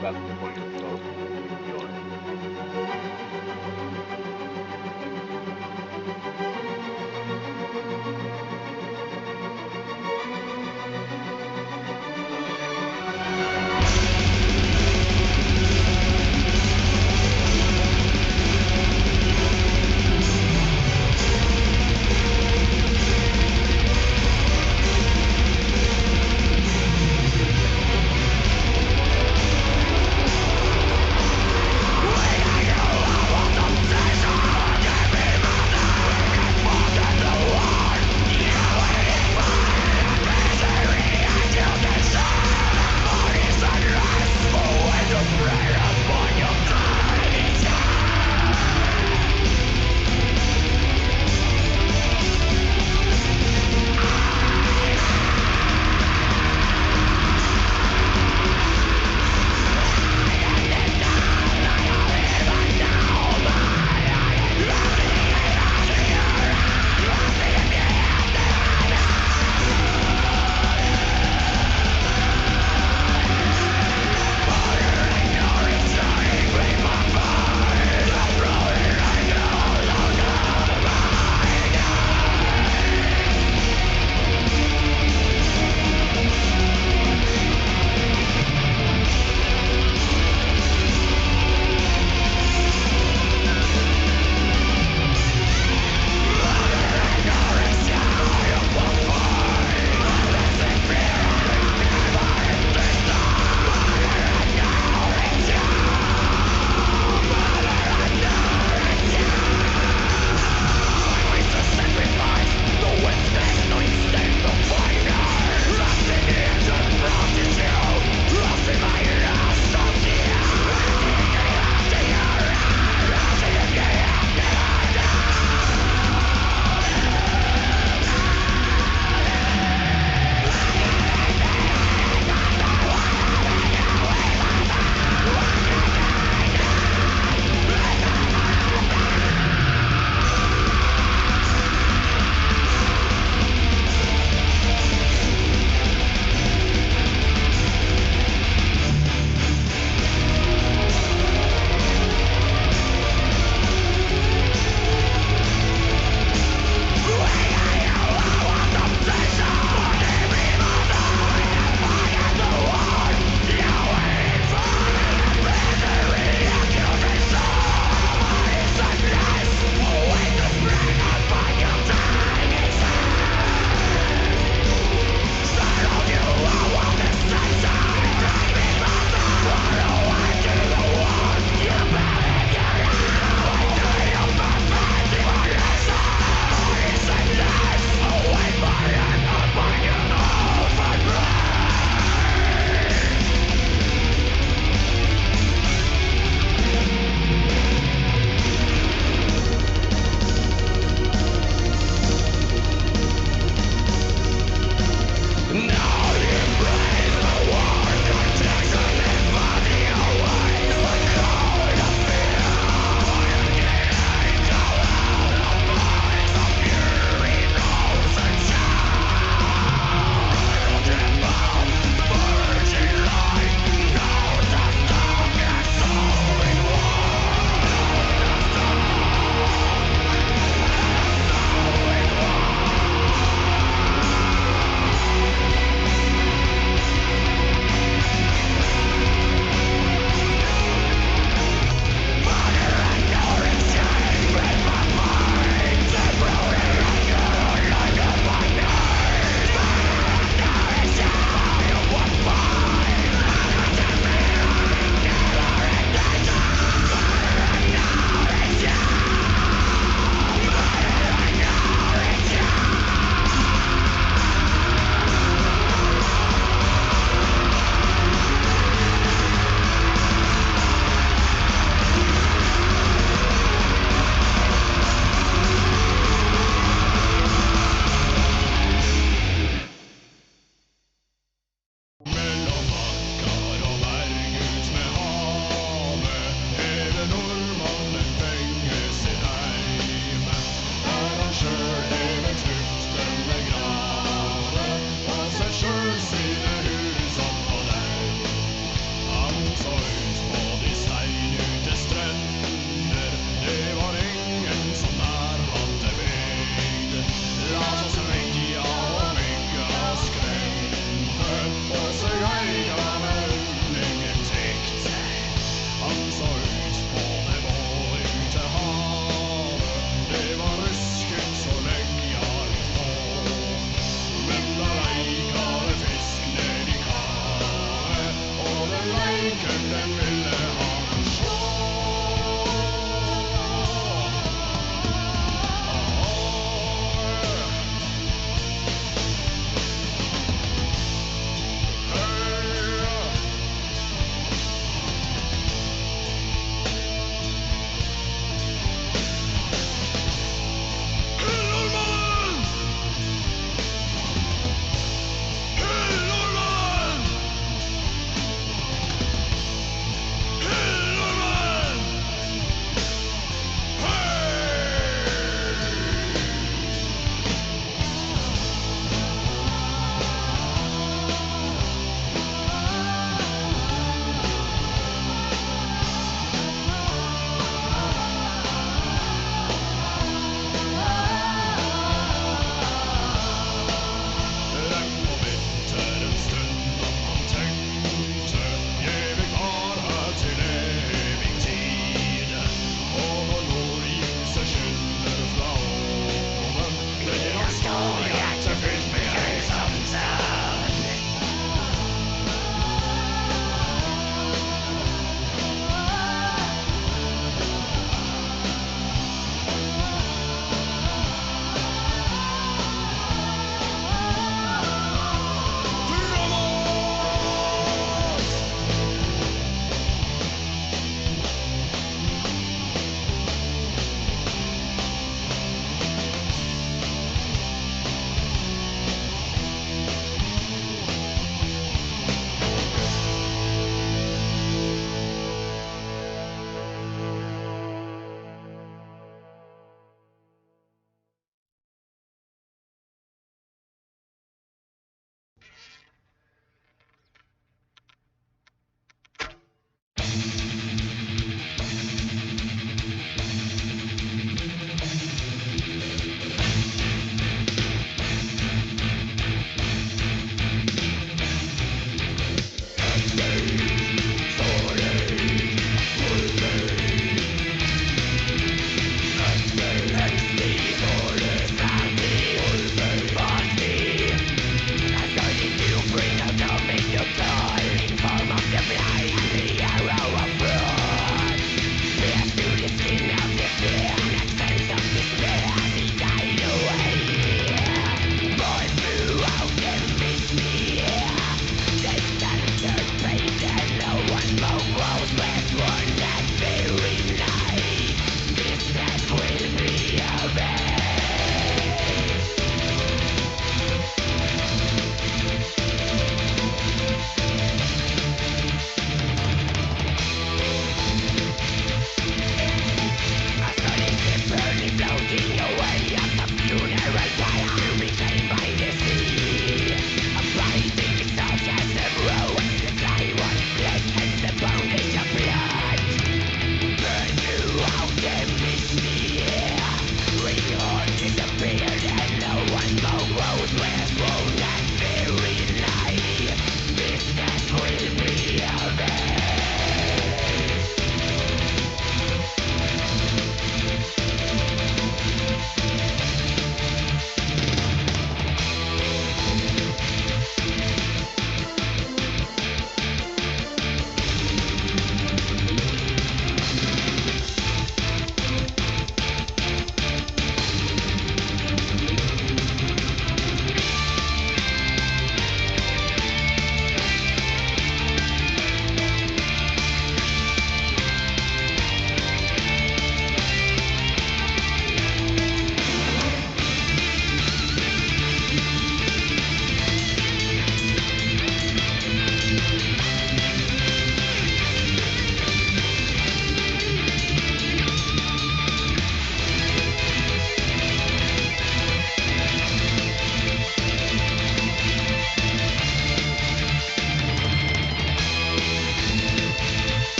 That's the point of talk. Enjoy.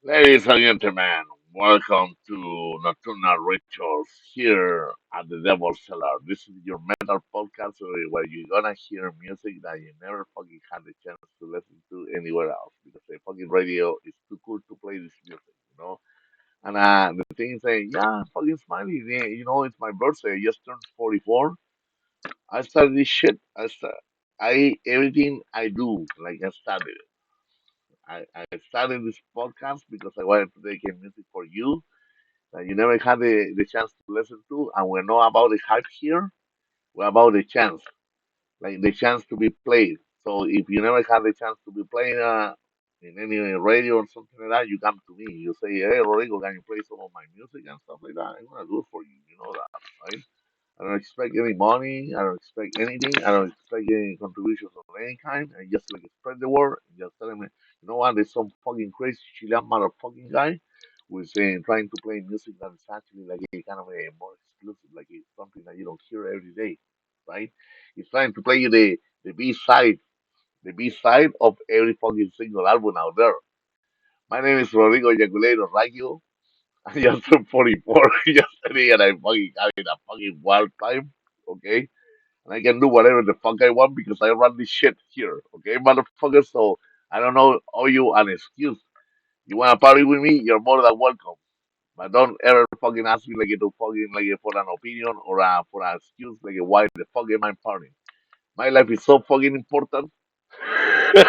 Ladies and gentlemen, welcome to Nocturnal Rituals here at the Devil's Cellar. This is your metal podcast where you're gonna hear music that you never fucking had the chance to listen to anywhere else because the fucking radio is too cool to play this music. And the thing is saying, yeah, fucking smiley, yeah, it's my birthday. I just turned 44. I started this shit. Everything I do, like I started. I started this podcast because I wanted to make a music for you that you never had the chance to listen to, and we're not about the hype here. We're about the chance, like the chance to be played. So if you never had the chance to be played in any radio or something like that, you come to me. You say, "Hey, Rodrigo, can you play some of my music and stuff like that?" I'm gonna do it for you. You know that, right? I don't expect any money. I don't expect anything. I don't expect any contributions of any kind. I just like spread the word and just tell them, you know what, there's some fucking crazy Chilean motherfucking guy who's trying to play music that is actually like a kind of a more exclusive, like it's something that you don't hear every day, right? He's trying to play you the B side of every fucking single album out there. My name is Rodrigo Jugulator Raquio. I just turned 44 yesterday and I'm fucking having a fucking wild time. Okay, and I can do whatever the fuck I want because I run this shit here, okay, motherfucker? So I don't know, owe you an excuse. You wanna party with me? You're more than welcome. But don't ever fucking ask me like to fucking like for an opinion or for an excuse like why the fuck am I partying? My life is so fucking important. And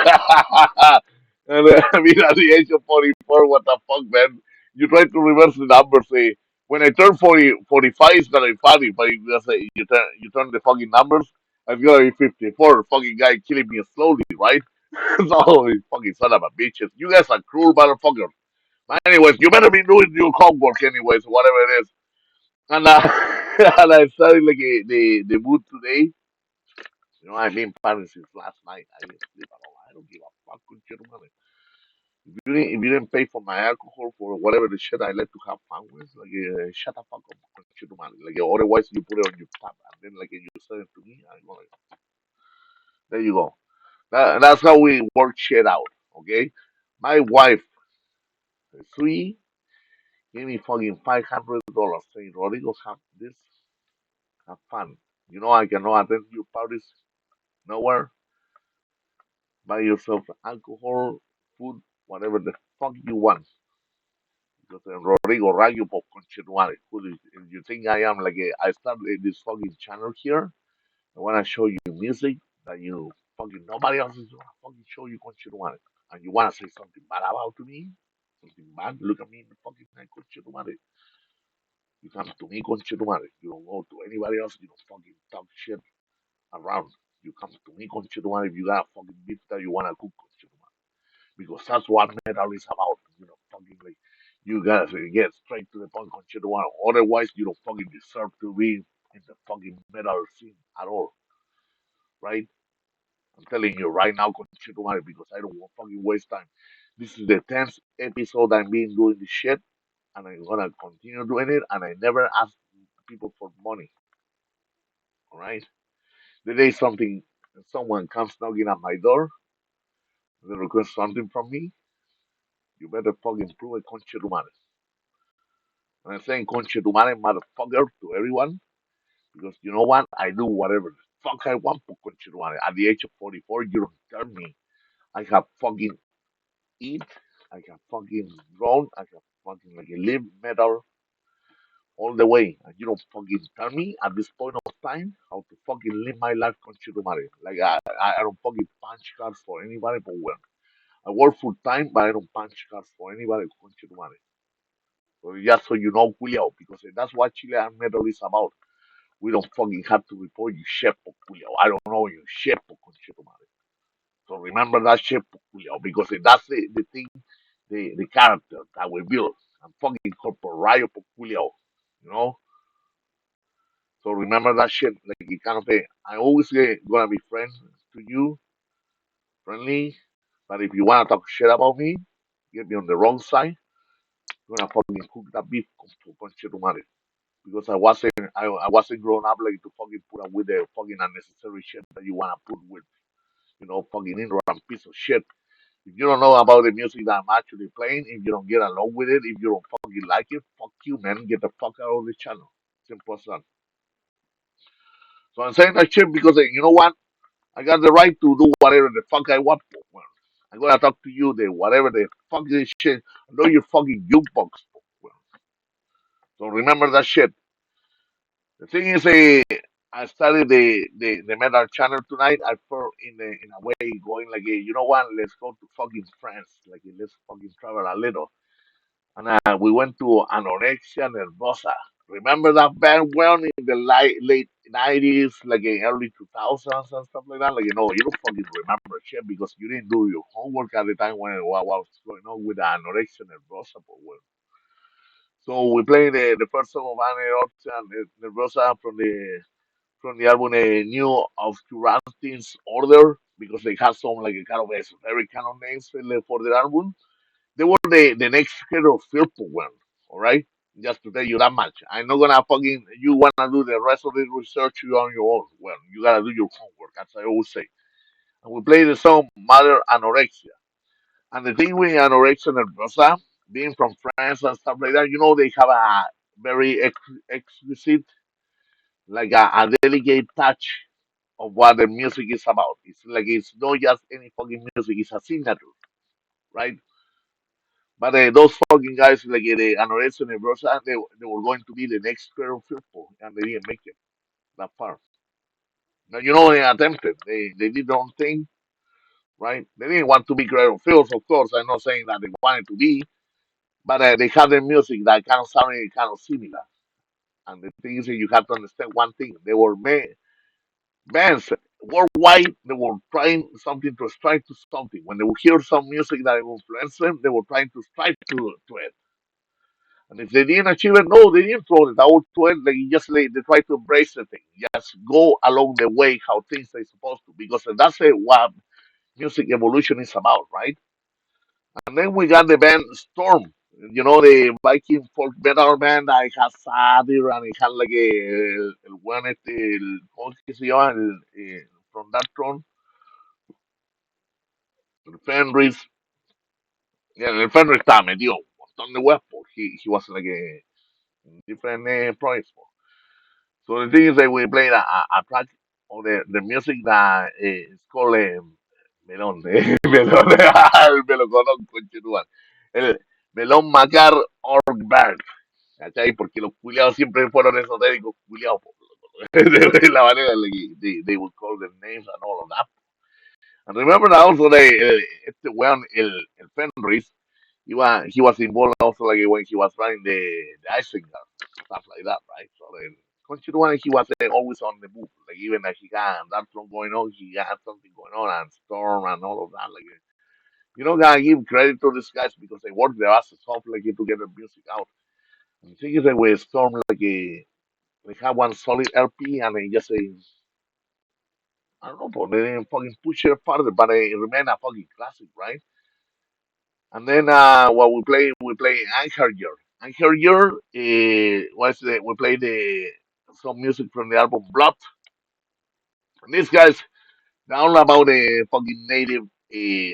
I mean, at the age of 44, what the fuck, man? You try to reverse the numbers. Say, when I turn 45, it's gonna be funny, but if you, say, you turn the fucking numbers, it's gonna be 54. Fucking guy killing me slowly, right? So, you fucking son of a bitches. You guys are cruel motherfuckers. But anyways, you better be doing your homework anyways, whatever it is. And, and I started like the mood today. I've been partying since last night. I didn't sleep at all. I don't give a fuck with your money. If you didn't pay for my alcohol for whatever the shit I like to have fun with, like shut the fuck up, with your money. Like otherwise you put it on your tab and then like you send it to me. I'm like, there you go. That's how we work shit out. Okay. My wife, Sui, gave me fucking $500 saying, Rodrigo, have this, have fun. I cannot attend your parties nowhere. Buy yourself alcohol, food, whatever the fuck you want. Because Rodrigo Raggio por continuare. If you think I am like I started this fucking channel here, I wanna show you music that you fucking nobody else is gonna fucking show you continuare. And you wanna say something bad about me? Something bad? Look at me in the fucking eye, continuare. You come to me, continuare. You don't go to anybody else, you don't fucking talk shit around. You come to me, continuare, if you got a fucking beef that you wanna cook, continuare. Because that's what metal is about. Fucking like you guys get straight to the point, Conchetuano. Otherwise, you don't fucking deserve to be in the fucking metal scene at all, right? I'm telling you right now, Conchetuano, because I don't want fucking waste time. This is the 10th episode I'm being doing this shit, and I'm gonna continue doing it, and I never ask people for money, all right? The day someone comes knocking at my door, they request something from me, you better fucking prove it, Conchetuano. And I'm saying Conchetumare motherfucker to everyone because you know what? I do whatever the fuck I want for Conchetumare. At the age of 44, you don't tell me. I have fucking eat, I have fucking grown, I have fucking like live metal all the way. And you don't fucking tell me at this point of time how to fucking live my life Conchetumare. Like I don't fucking punch cards for anybody but when. I work full time, but I don't punch cards for anybody Conchetumare. So just so you know, Julio, because that's what Chilean metal is about. We don't fucking have to report you shit, Julio. I don't know you shit, Conchetumare. So remember that shit, Julio, because that's the thing, the character that we build. I'm fucking corporario, Julio. You know? So remember that shit. Like, you kind of say, I always gonna be friends to you, friendly. But if you wanna talk shit about me, get me on the wrong side, you're gonna fucking cook that beef, Conchetumare. Because I wasn't grown up like to fucking put up with the fucking unnecessary shit that you wanna put with fucking ignorant piece of shit. If you don't know about the music that I'm actually playing, if you don't get along with it, if you don't fucking like it, fuck you, man. Get the fuck out of the channel. Simple as that. So I'm saying that shit because you know what? I got the right to do whatever the fuck I want. Well, I'm gonna talk to you the whatever the fuck this shit. I know your fucking jukebox. Well, so remember that shit. The thing is, I started the metal channel tonight. I felt in a way going like, you know what? Let's go to fucking France. Like, let's fucking travel a little. And we went to Anorexia Nervosa. Remember that band well in the late 90s, like in early 2000s and stuff like that? Like, you don't fucking remember shit because you didn't do your homework at the time when what was going on with the Anorexia Nervosa. But well, so we played the first song of Anorexia Nervosa from the album New Obscurantine's Order because they had some like a kind of esoteric kind of names for the album. They were the next hero of Firpo one, all right? Just to tell you that much. I'm not gonna fucking you wanna do the rest of the research you on your own. Well, you gotta do your homework, as I always say. And we play the song Mother Anorexia. And the thing with Anorexia Nervosa, being from France and stuff like that, they have a very exquisite, like a delicate touch of what the music is about. It's like it's not just any fucking music, it's a signature, right? But those fucking guys, like the Anorexia Nervosa, they were going to be the next pair of people, and they didn't make it that far. Now, they attempted. They did their own thing, right? They didn't want to be creative fields, of course. I'm not saying that they wanted to be, but they had their music that kind of sounded kind of similar. And the thing is, that you have to understand one thing: they were bands worldwide. They were trying something to strive to something. When they would hear some music that influenced them, they were trying to strive to it. And if they didn't achieve it, no, they didn't throw it out to it. They try to embrace the thing. Just go along the way how things are supposed to, because that's what music evolution is about, right? And then we got the band Storm. The Viking folk metal band that has Sadir and it had like el buen ¿cómo es que se llama? From that throne, el Fenris. Yeah, el Fenris está metido un montón de huevos. He was like in different projects. So the thing is that we played a track of the music that is called Melón. Melón, me lo conozco, conchetumare. El Melón Macar Org Berg. ¿Cachai? Porque los culiados siempre fueron esotéricos culiados. Po. La manera en que they would call their names and all of that. And remember that also este weón, el Fenris, he was involved also like when he was running the Isvind stuff like that, right? So then Conchiruan he was always on the move. Like even like he had that song going on, he had something going on and Storm and all of that. Like gotta give credit to these guys because they worked their asses off like to get the music out. And the thing is that with Storm they had one solid LP and they just say I don't know, but they didn't fucking push it further, but it remained a fucking classic, right? And then what we play Einherjer. Einherjer we play the some music from the album Blood. And these guys they're all about the fucking native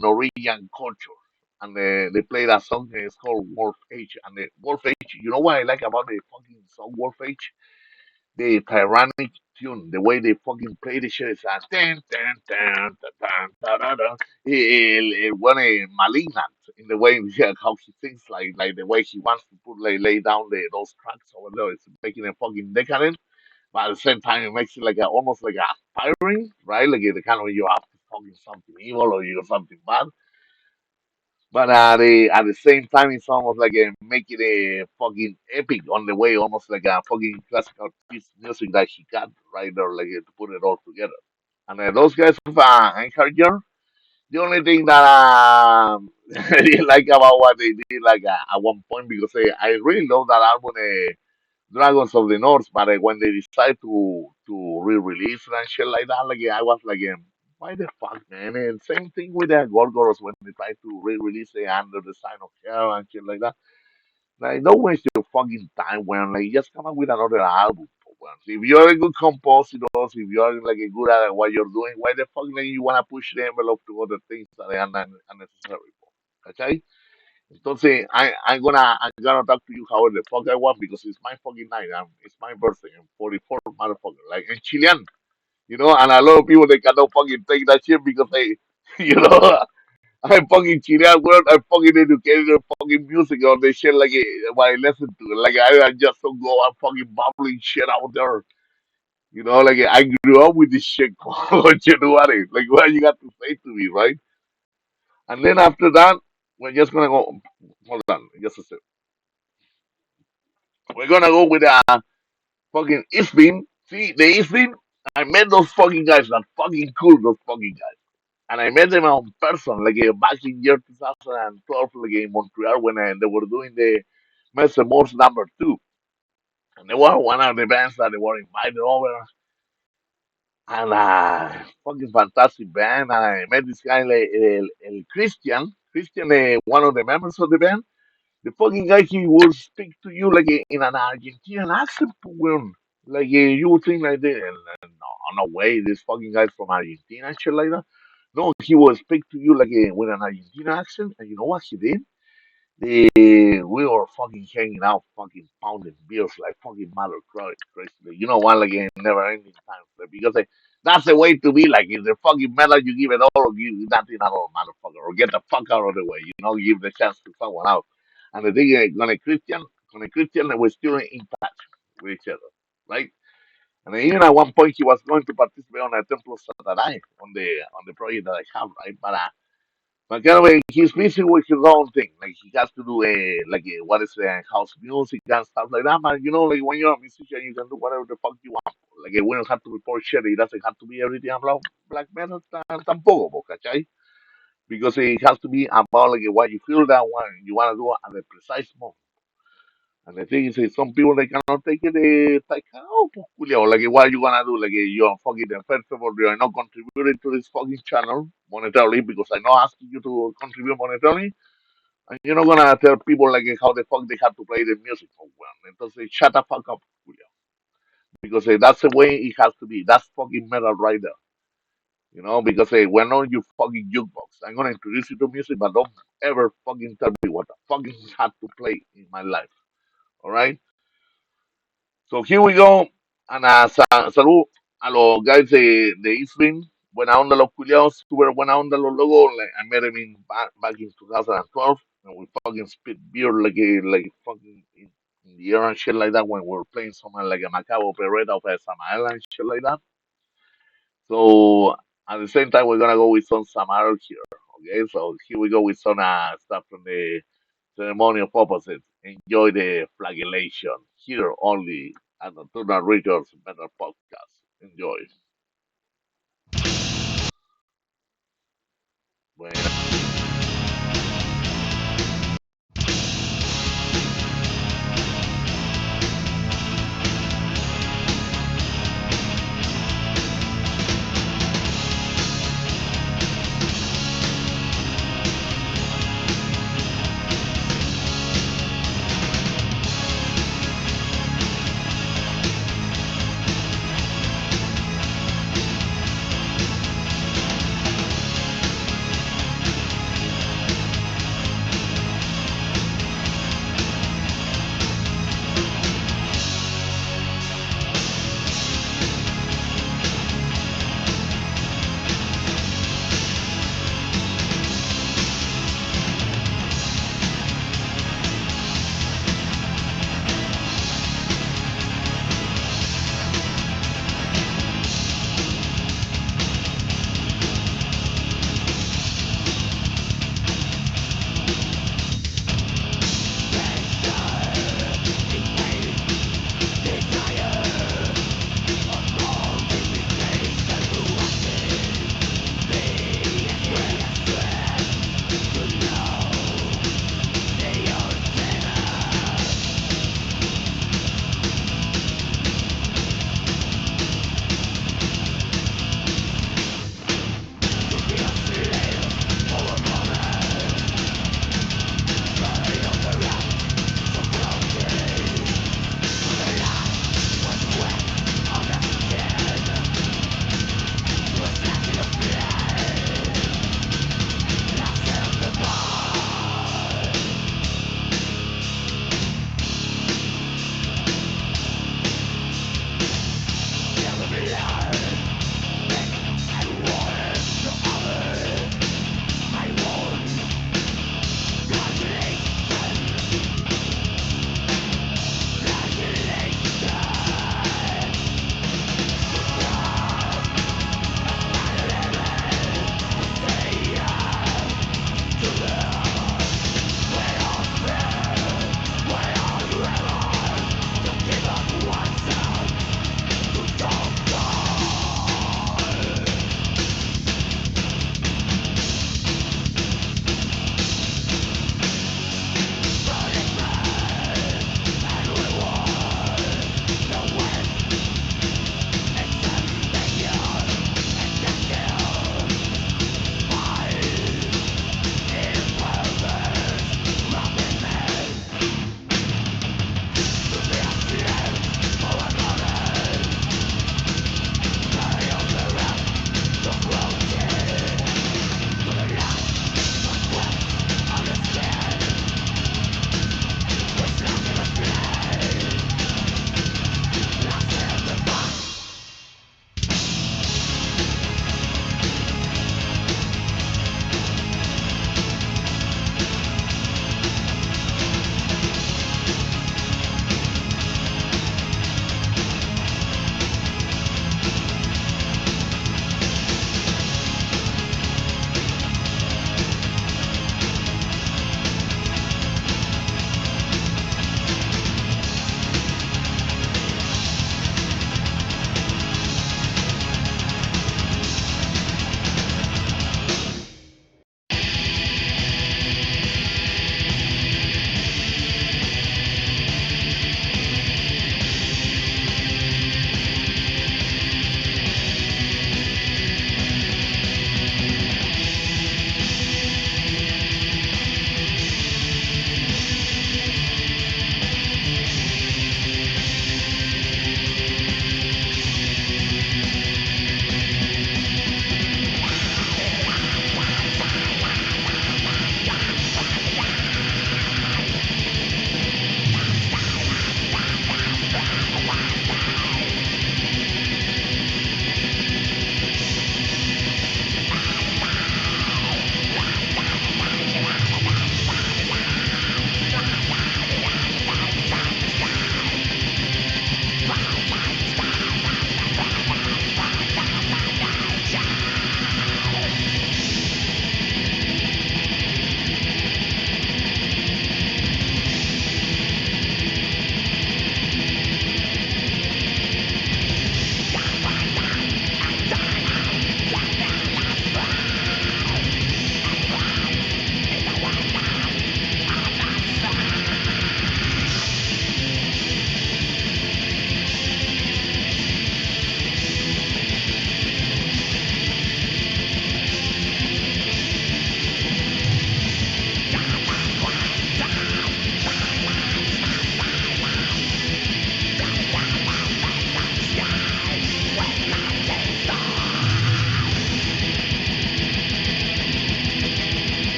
Norwegian culture. And they played a song it's called Wolf Age. And the Wolf Age, you know what I like about the fucking song Wolf Age? The tyrannic tune, the way they fucking play the shit is tan tan tan tan tan tan tan tan. El one malignant in the way how he thinks, like the way he wants to put lay down those tracks over there. It's making it fucking decadent, but at the same time it makes it like almost like aspiring, right? Like the kind of you have to fucking something evil or you're something bad. But at the same time, it's almost like making a fucking epic on the way, almost like a fucking classical piece of music that he got right there, like to put it all together. And those guys with Enrapture, the only thing that I didn't like about what they did, like at one point, because I really love that album, Dragons of the North, but when they decide to re-release and shit like that, like I was like, why the fuck, man? And same thing with the Gorgoros when they try to re-release it under the sign of hell and shit like that. Like, don't waste your fucking time, when like just come up with another album. Well, if you're a good compositor, if you're like a good at what you're doing, why the fuck like you wanna push the envelope to other things that are unnecessary? Okay? Entonces, I'm gonna talk to you however the fuck I want because it's my fucking night. It's my birthday. I'm 44, motherfucker. Like in Chilean, and a lot of people they cannot fucking take that shit because they, you know, I'm fucking Chilean world. I'm fucking educated in fucking music or the shit like what I listen to. Like I just don't go and fucking bubbling shit out there. Like I grew up with this shit called January. Like what you got to say to me, right? And then after that, we're just gonna go. Hold on, just a second. We're gonna go with fucking Isvind. See, the Isvind, I met those fucking guys. They're fucking cool, those fucking guys. And I met them in person, like back in year 2012, like in Montreal, when they were doing the Messe Morse number 2. And they were one of the bands that they were invited over. And fucking fantastic band. And I met this guy, like, Christian. Christian, one of the members of the band. The fucking guy, he will speak to you like in an Argentinian accent, weón. Like you would think like this. No way, this fucking guy's from Argentina and shit like that. No, he will speak to you like with an Argentine accent. And you know what he did? We were fucking hanging out, fucking pounding beers like fucking mother crazy. You know what? Like never ending time. Because that's the way to be. Like if the fucking metal, you give it all or give nothing at all, motherfucker. Or get the fuck out of the way. Give the chance to someone else. And the thing is, when a Christian, we're still in touch with each other, right? And then even at one point, he was going to participate on a Temple Saturday on the project that I have, right? But anyway, he's busy with his own thing. Like he has to do what is house music and stuff like that. But like when you're a musician, you can do whatever the fuck you want. Like we don't have to report shit. It doesn't have to be everything about black metal tampoco, ¿cachai? Because it has to be about like what you feel that one you want to do at the precise moment. And the thing is, some people they cannot take it. It's like, oh, pues, culiao, like what you gonna do? Like you're fucking first of all, you're not contributing to this fucking channel monetarily because I'm not asking you to contribute monetarily. And you're not gonna tell people like how the fuck they have to play the music for one. Entonces, shut the fuck up, Julio. Because that's the way it has to be. That's fucking metal right there. Because we're not your fucking jukebox. I'm gonna introduce you to music, but don't ever fucking tell me what the fucking have to play in my life. All right? So here we go. And salud a los guys de Isvind. Buena onda los culiados. Super buena onda los logos. Like, I met him back in 2012. And we fucking spit beer like fucking in the air and shit like that when we were playing something like a Macabo operetta of a Samael and shit like that. So at the same time, we're gonna go with some Samael here. Okay, so here we go with some stuff from the ceremony of opposites. Enjoy the flagellation here only at the Nocturnal Rituals Better Podcast. Enjoy. Bueno.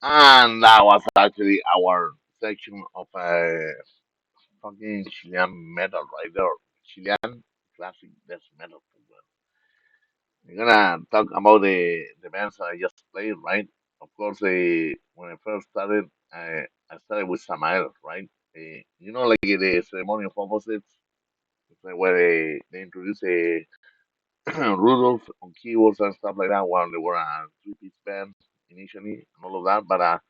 And that was actually our section of fucking Chilean metal right there. Chilean classic death metal. We're gonna talk about the bands I just played, right? Of course, when I first started, I started with Samael, right? Like the ceremony of opposites, where they introduce a Rudolph on keyboards and stuff like that, while they were a three-piece band initially and all of that. But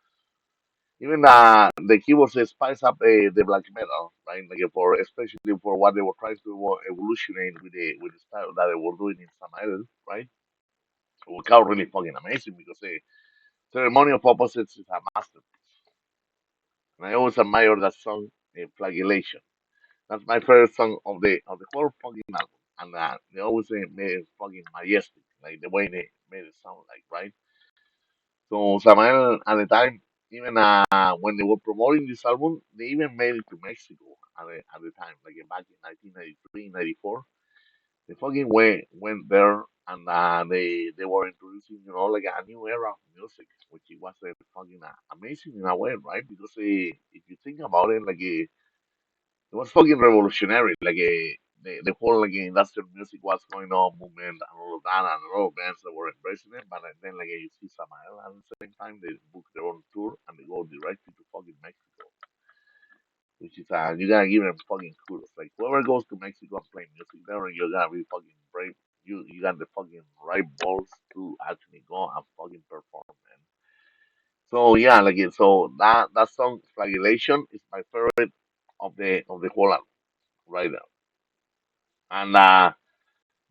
even the keyboards they spice up the black metal, right? Like for especially for what they were trying to evolutionate with the style that they were doing in Samael, right? It worked out really fucking amazing because the ceremony of opposites is a masterpiece, and I always admire that song, Flagellation. That's my favorite song of the whole fucking album, and they always made it fucking majestic, like the way they made it sound like, right? So Samael at the time, even when they were promoting this album, they even made it to Mexico at the time, like back in 1993, 94. They fucking went there and they were introducing, like a new era of music, which it was fucking amazing in a way, right? Because if you think about it, it was fucking revolutionary. The whole industrial music was going on, movement and all of that, and a lot of bands that were embracing it. But then you see Samael, and at the same time they book their own tour and they go directly to fucking Mexico, which is you gotta give them fucking kudos. Like whoever goes to Mexico and play music there, you gotta be fucking brave. You got the fucking right balls to actually go and fucking perform, man. So yeah, that song Flagellation is my favorite of the whole album right now. And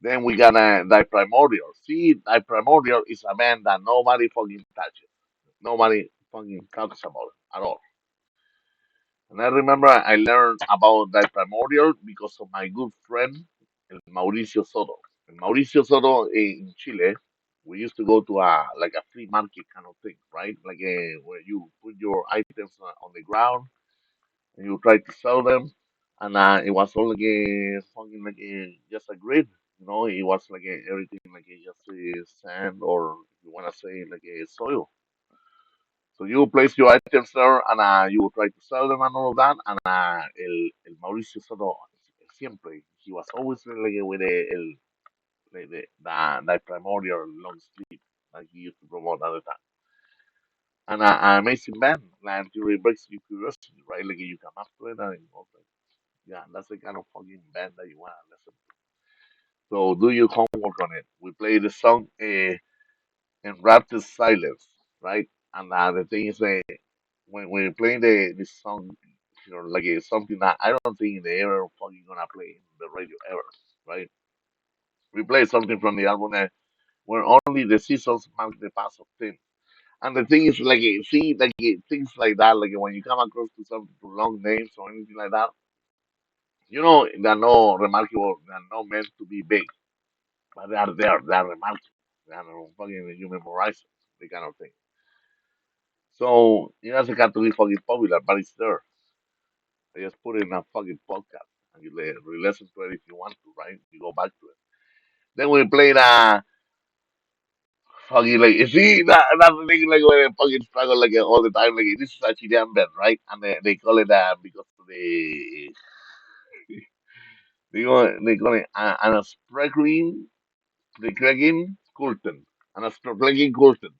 then we got Die Primordial. See, Die Primordial is a band that nobody fucking touches. Nobody fucking talks about it at all. And I remember I learned about Die Primordial because of my good friend, El Mauricio Soto. El Mauricio Soto in Chile, we used to go to a free market kind of thing, right? Where you put your items on the ground and you try to sell them. And it was all fucking just a grid, it was everything just sand, or if you want to say like a soil. So you place your items there and you try to sell them and all of that. And el Mauricio Soto siempre, he was always with the primordial long sleeve like he used to promote at the time. And an amazing band, like to breaks your curiosity, right? Like you come up to it and yeah, that's the kind of fucking band that you want to listen to. So do your homework on it. We play the song Enrapture Silence, right? And the thing is, when we're playing this song, it's something that I don't think they ever fucking gonna play in the radio ever, right? We play something from the album where only the seasons mark the path of time. And the thing is, see, things like that, like when you come across to something to long names or anything like that, they're not remarkable, they're not meant to be big, but they are there, they are remarkable, they are fucking you memorize it, the kind of thing. So it doesn't have to be fucking popular, but it's there. They just put it in a fucking podcast and you re-listen to it if you want to, right? You go back to it. Then we played fucking you see that's the thing when I fucking struggle all the time this is a Chilean band, right? And they call it because of they call it an the Kraken Kulten, and a Sprechen Kulten.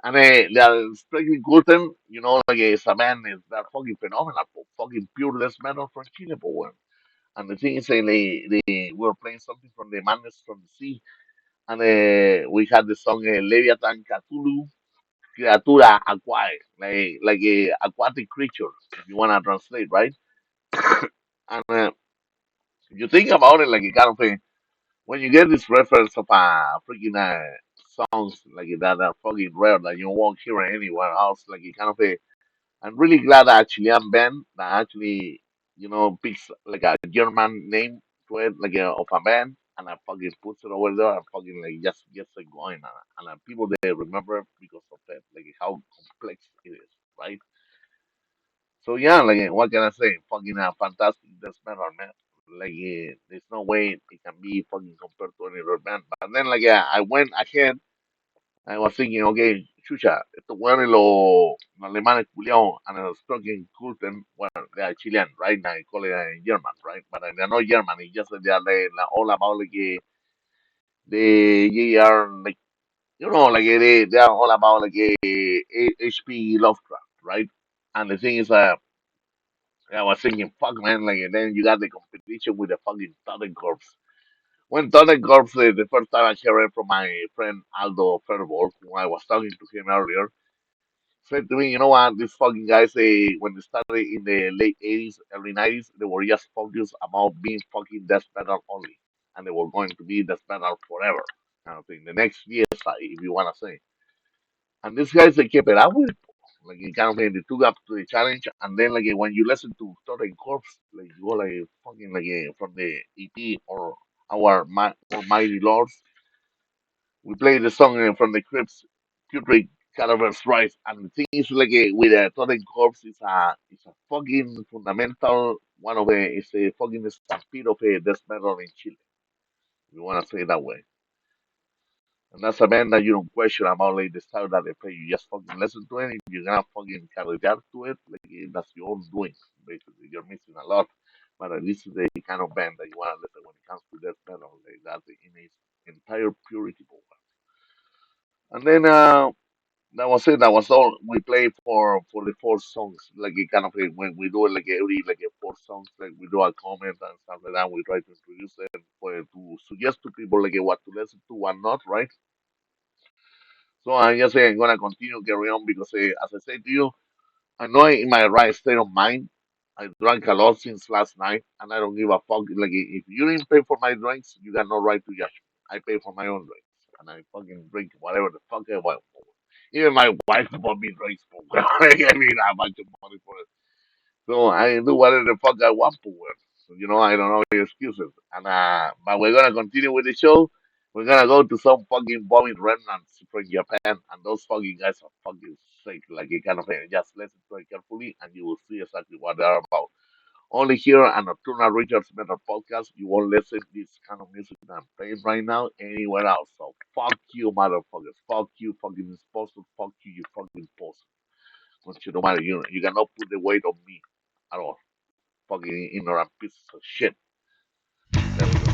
And the Sprechen Kulten, it's a man is that fucking phenomenal, fucking pure death metal from Chile, po, weón. And the thing is, they were playing something from the Madness from the Sea, and we had the song Leviathan-Cthulhu, Creatura, Aquae, like a aquatic creature, if you want to translate, right? And you think about it, it kind of when you get this reference of freaking songs like that are fucking rare that you won't hear anywhere else, it kind of I'm really glad that a Chilean band that actually picks like a German name to it of a band and I fucking puts it over there and fucking just gets it going and people they remember because of that how complex it is, right? So yeah, what can I say? Fucking fantastic death metal, man. There's no way it can be fucking compared to any other band. But then I went ahead. I was thinking, okay, chucha, estos weones los alemanes culiados and the fucking Kulten, well, they are Chilean, right? Now I call it German, right? But they're not German, it's just that they are all about like they are like, like they are all about like HP Lovecraft, right? And the thing is, I was thinking, fuck man, like, and then you got the competition with the fucking Totten Corps. When Totten Corps, the first time I heard it from my friend Aldo Fervor, who I was talking to him earlier, said to me, you know what, these fucking guys, when they started in the late 80s, early 90s, they were just focused about being fucking death metal only. And they were going to be death metal forever. Kind of thing. The next years, if you want to say. And these guys, they kept it up with it. Like, it kind of thing, they took up to the challenge. And then, like, when you listen to Totten Corpse, like, you go, like, fucking, like, from the EP or Mighty Lords, we played the song from the Crypts, Putrid, Cadavers, Rise. And the thing is, like, with Totten Corpse, it's a fucking fundamental, one of the, it's a fucking stampede of death metal in Chile. You want to say it that way. And that's a band that you don't question about like the style that they play. You just fucking listen to it. If you're gonna fucking carry that to it, like that's your own doing. Basically, you're missing a lot. But this is the kind of band that you wanna listen when it comes to death metal. Like that's in its entire purity. And then that was it. That was all we played for the four songs. Like it kind of like when we do it like every like four songs, like we do a comment and stuff like that. We try to introduce them for to suggest to people like what to listen to, what not, right? So I just say I'm gonna continue carry on because as I said to you, I'm not in my right state of mind. I drank a lot since last night, and I don't give a fuck. Like if you didn't pay for my drinks, you got no right to judge me. I pay for my own drinks, and I fucking drink whatever the fuck I want. Even my wife bought me drinks for. I mean, a bunch of money for it. So I do whatever the fuck I want to wear. So, I don't know the excuses. And but we're gonna continue with the show. We're gonna go to some fucking bombing remnants from Japan, and those fucking guys are fucking sick. Like you kind of thing. Just listen to it carefully, and you will see exactly what they're about. Only here on Nokturnal Rituals Metal Podcast, you won't listen to this kind of music that I'm playing right now anywhere else. So fuck you, motherfuckers. Fuck you, fucking imposter. Fuck you, you fucking imposter. Don't you know matter. You cannot put the weight on me at all. Fucking ignorant pieces of shit. There we go.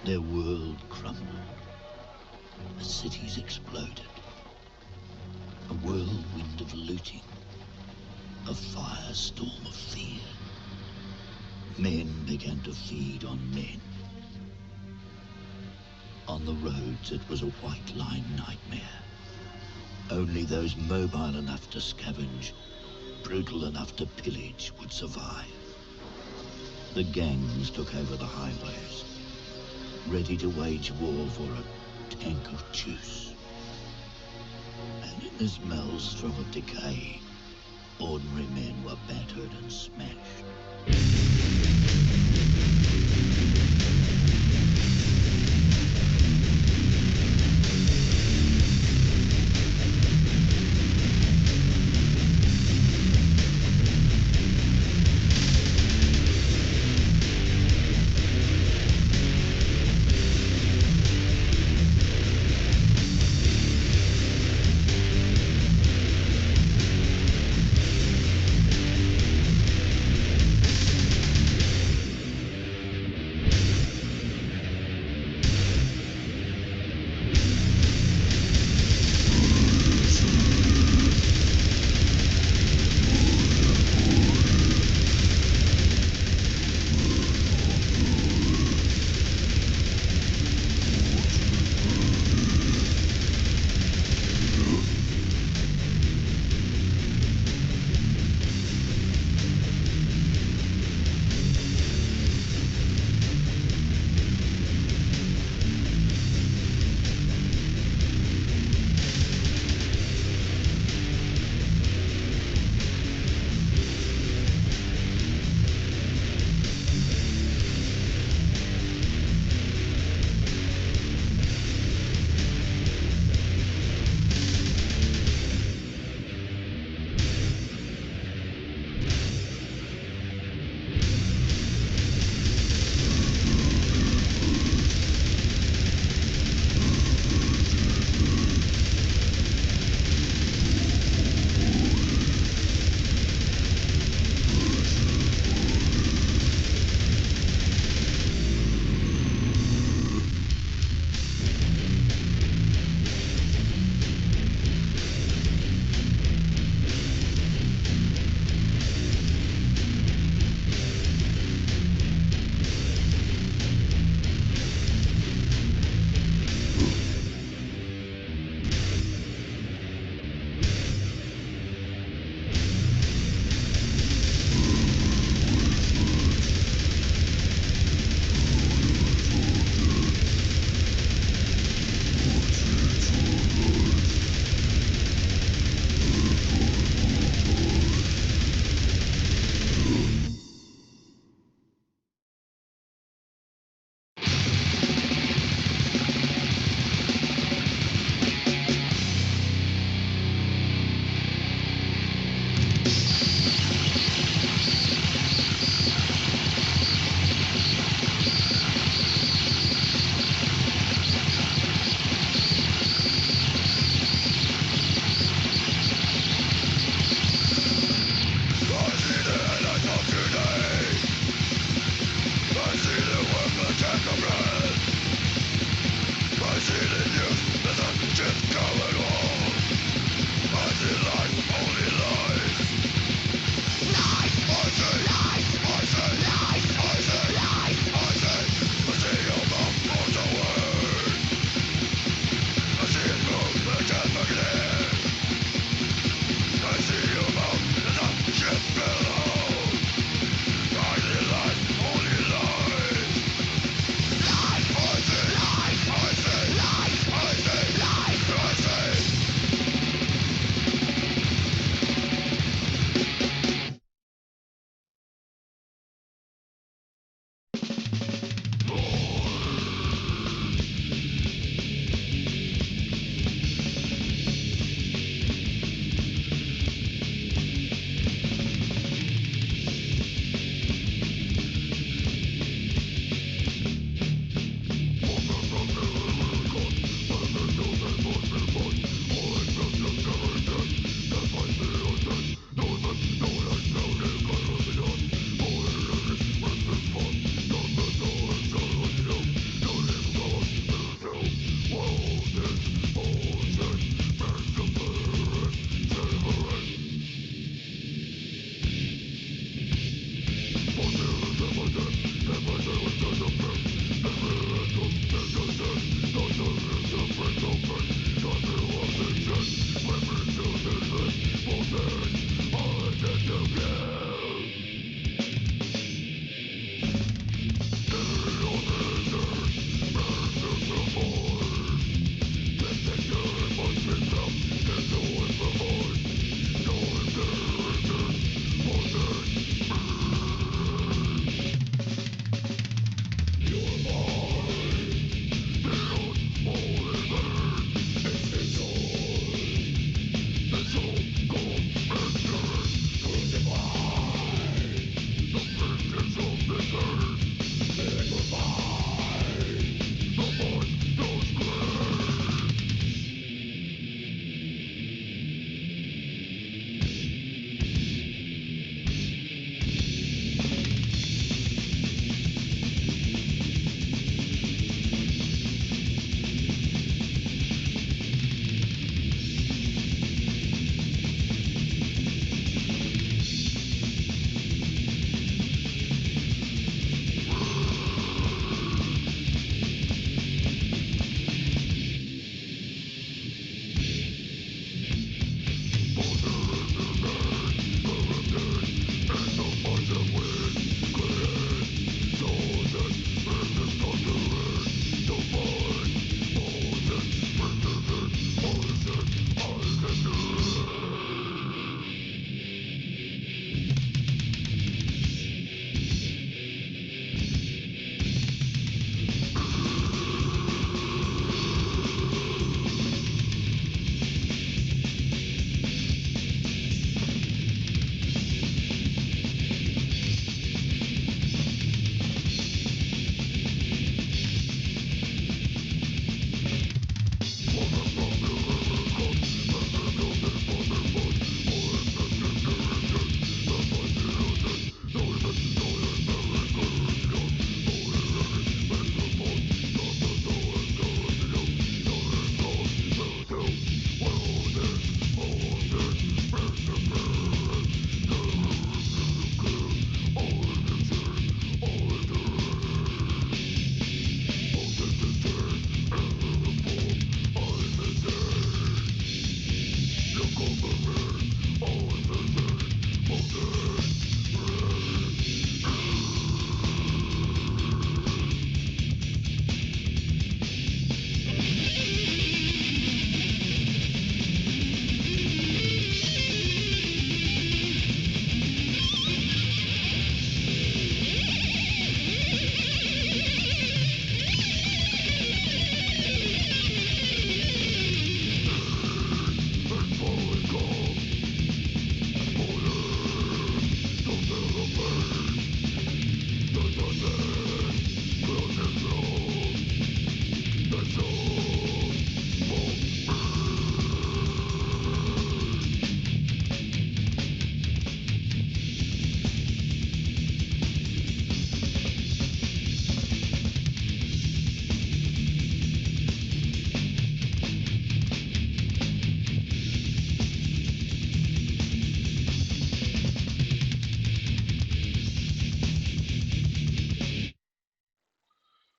Their world crumbled. The cities exploded. A whirlwind of looting. A firestorm of fear. Men began to feed on men. On the roads, it was a white-line nightmare. Only those mobile enough to scavenge, brutal enough to pillage, would survive. The gangs took over the highways, ready to wage war for a tank of juice. And in this maelstrom of decay, ordinary men were battered and smashed.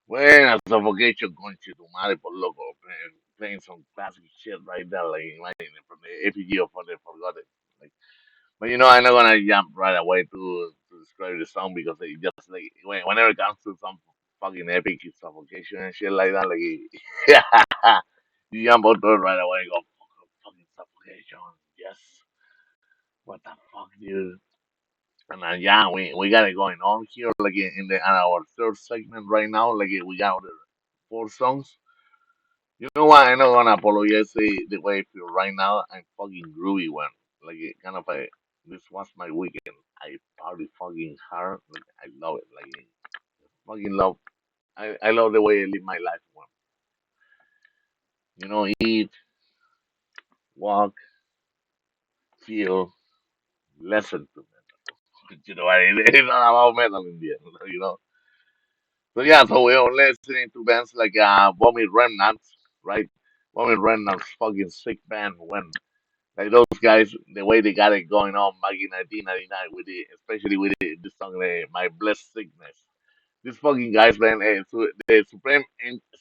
Well, suffocation conche tu madre por loco, playing some classic shit right there, like imagine from the APG of what they forgot it. Like, but I'm not gonna jump right away to describe the song because it just like whenever it comes to some fucking epic suffocation and shit like that, like yeah, you jump out there right away and go fucking suffocation, yes, what the fuck, dude. And yeah, we got it going on here, like in our third segment right now. Like we got the four songs. You know what? I'm not gonna apologize the way I feel right now. I'm fucking groovy one. Like it kind of a this was my weekend. I party fucking hard. Like I love it. Like fucking love. I love the way I live my life. One. Eat, walk, feel, listen to metal. It's not about metal in the end. So yeah, so we're listening to bands like Vomit Remnants, right? Vomit Remnants, fucking sick band. When like those guys, the way they got it going on back in 1999 with especially with the song "My Blessed Sickness." These fucking guys, man, the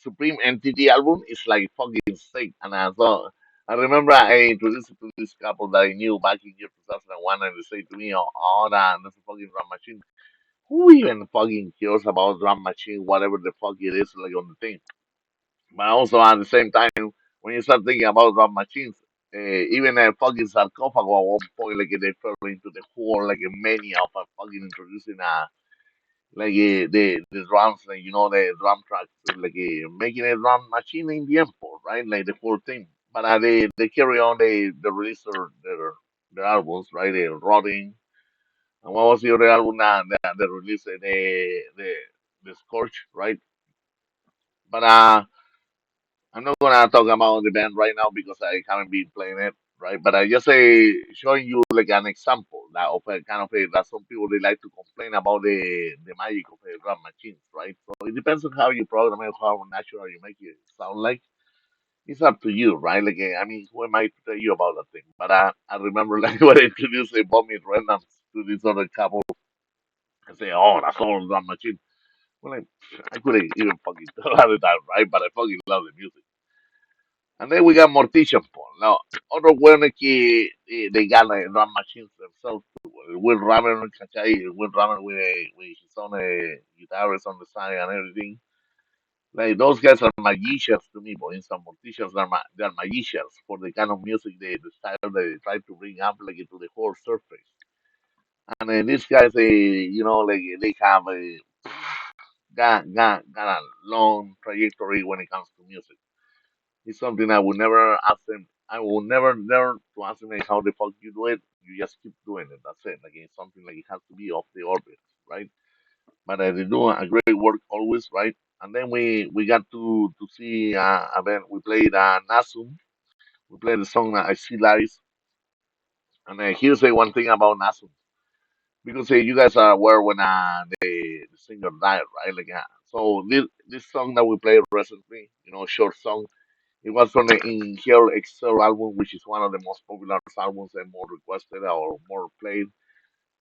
Supreme Entity album is like fucking sick, and so I remember I introduced it to this couple that I knew back in year 2001, and they say to me, "Oh, that's a fucking drum machine." Who even fucking cares about drum machine, whatever the fuck it is, like on the thing? But also at the same time, when you start thinking about drum machines, even a fucking sarcophagus at one point, like they fell into the whole like a mania of fucking introducing the drums, like the drum tracks, like making a drum machine in the import, right? Like the whole thing. But they carry on, they release their albums, right? They're rotting. And what was the other album that they released? The Scorch, right? But I'm not gonna talk about the band right now because I haven't been playing it, right? But I just say showing you like an example that of a kind of a that some people they like to complain about the magic of a drum machines, right? So it depends on how you program it, how natural you make it sound like. It's up to you, right? Like I mean, who am I to tell you about that thing? But I remember like when I introduced a Vomit Remnants to this other couple, I say, oh, that's all drum machine. Well, I couldn't even fucking tell at the time, right? But I fucking love the music. And then we got Mortician Paul. Now, other bueno que they got like drum machines themselves too. Will Rammer, ¿cachai? Will Rammer with his own guitars on the side and everything. Like those guys are magicians to me, but in some morticians they're magicians for the kind of music the style they try to bring up like to the whole surface. And these guys, like they have a got a long trajectory when it comes to music. It's something I would never ask them. I will never to ask them like, how the fuck you do it. You just keep doing it. That's it. Like it's something like it has to be off the orbit, right? But they do a great work always, right? And then we got to see a band. We played Nasum. We played the song I See Lies. And here's one thing about Nasum because you guys are aware when the singer died, right? Like so this song that we played recently, short song. It was from the Einherjer album, which is one of the most popular albums and more requested or more played,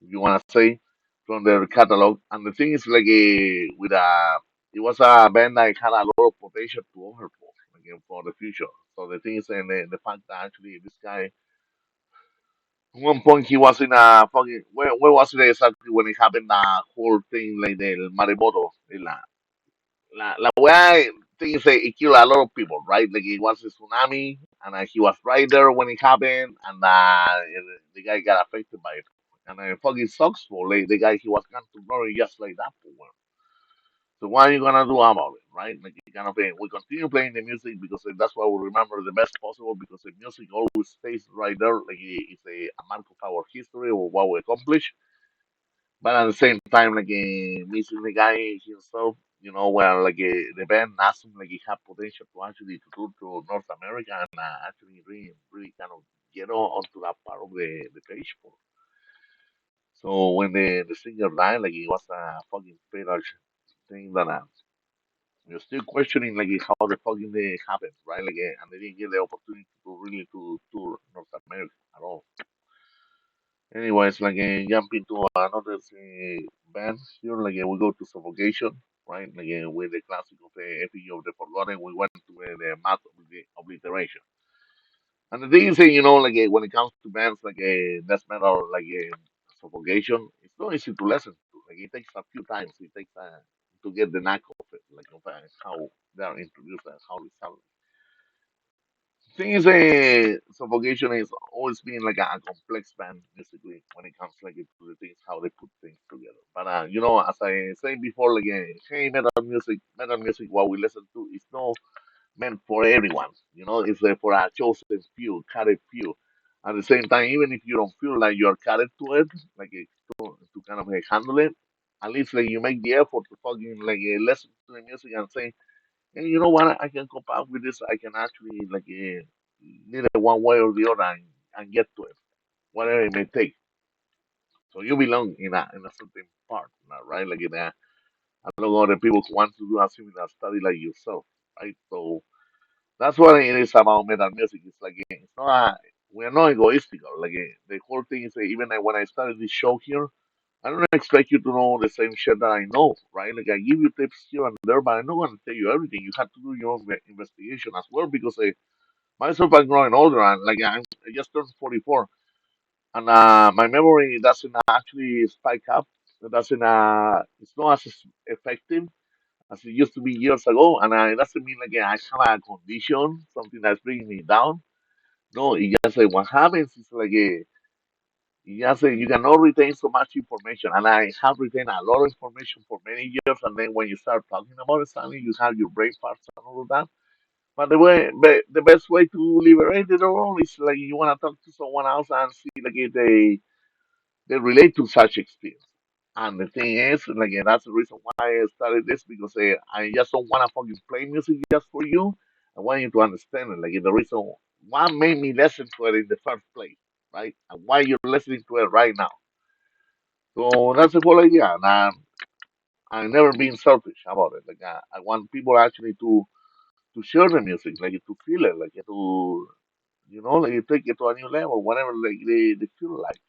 if you want to say, from their catalog. And the thing is, like, it was a band that had a lot of potential to overhaul again for the future. So the thing is, and the fact that actually this guy, at one point he was in a fucking, where was it exactly when it happened, the whole thing, like the Maremoto, la weá thing is it killed a lot of people, right? Like it was a tsunami, and he was right there when it happened, and the guy got affected by it. And it fucking sucks for like, the guy he was going to glory just like that for one. So what are you gonna do about it, right? Like you kind of we continue playing the music because that's what we remember the best possible because the music always stays right there, like it's a mark of our history or what we accomplished. But at the same time, like missing the guy himself, well, like the band Nasum, like he had potential to actually to tour to North America and actually really kind of get onto that part of the page for. So when the singer died, like it was a fucking fatal thing that you're still questioning like how the fucking they happened, right? Like and they didn't get the opportunity to really to tour North America at all. Anyways, like jump into another band here, like we go to Suffocation. right? Like with the classic of the Effigy of the Forgotten, we went to the math of the obliteration. And the thing is, like when it comes to bands like death metal, like suffocation, it's not easy to listen to. Like it takes a few times. It takes to get the knack of it, like of how they are introduced and how they sound. Thing is, suffocation has always been like a complex band musically when it comes like to the things how they put things together. But as I said before, like hey, metal music, what we listen to is not meant for everyone. It's for a chosen few, carried few. At the same time, even if you don't feel like you're carried to it, like to kind of handle it, at least like you make the effort to fucking like listen to the music and say, hey, you know what? I can cope up with this. I can actually like lead it one way or the other and get to it, whatever it may take. So you belong in a certain part, right? Like a lot of other people who want to do a similar study like yourself, right? So that's what it is about metal music. It's like it's not we're not egoistical. Like the whole thing is even when I started this show here, I don't expect you to know the same shit that I know, right? Like I give you tips here and there, but I'm not going to tell you everything. You have to do your own investigation as well because myself, I'm growing older and like I just turned 44, and my memory doesn't actually spike up. It doesn't. It's not as effective as it used to be years ago, and it doesn't mean like I have a condition, something that's bringing me down. No, it just what happens is like you cannot retain so much information, and I have retained a lot of information for many years, and then when you start talking about it, suddenly you have your brain parts and all of that. But the best way to liberate it all is like you want to talk to someone else and see like if they relate to such experience. And the thing is, like, that's the reason why I started this because I just don't want to fucking play music just for you. I want you to understand it. Like, the reason what made me listen to it in the first place, right? And why you're listening to it right now. So that's the whole idea. And I've never been selfish about it. Like, I want people actually to share the music, like, to feel it, like, to, like, take it to a new level, whatever, like, they feel like.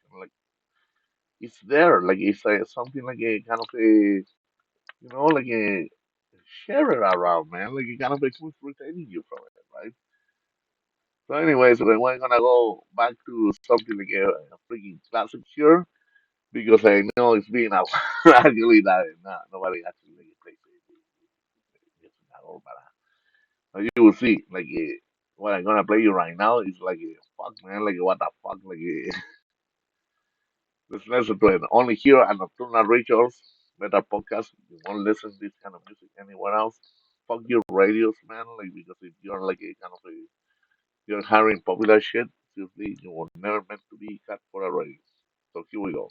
It's there, like, it's something like a kind of like a share it around, man. Like it kind of makes me retaining you from it, right? So, anyways, we're gonna go back to something like a freaking classic here because I know it's been a while. Actually, nobody actually like plays it at all, but you will see, like what I'm gonna play you right now is like fuck, man, like what the fuck, like let's listen to it only here at Nocturnal Rituals, better podcast. You won't listen to this kind of music anywhere else. Fuck your radios, man. Like because if you're like a kind of you're hiring popular shit, seriously, you were never meant to be cut for a radio. So here we go.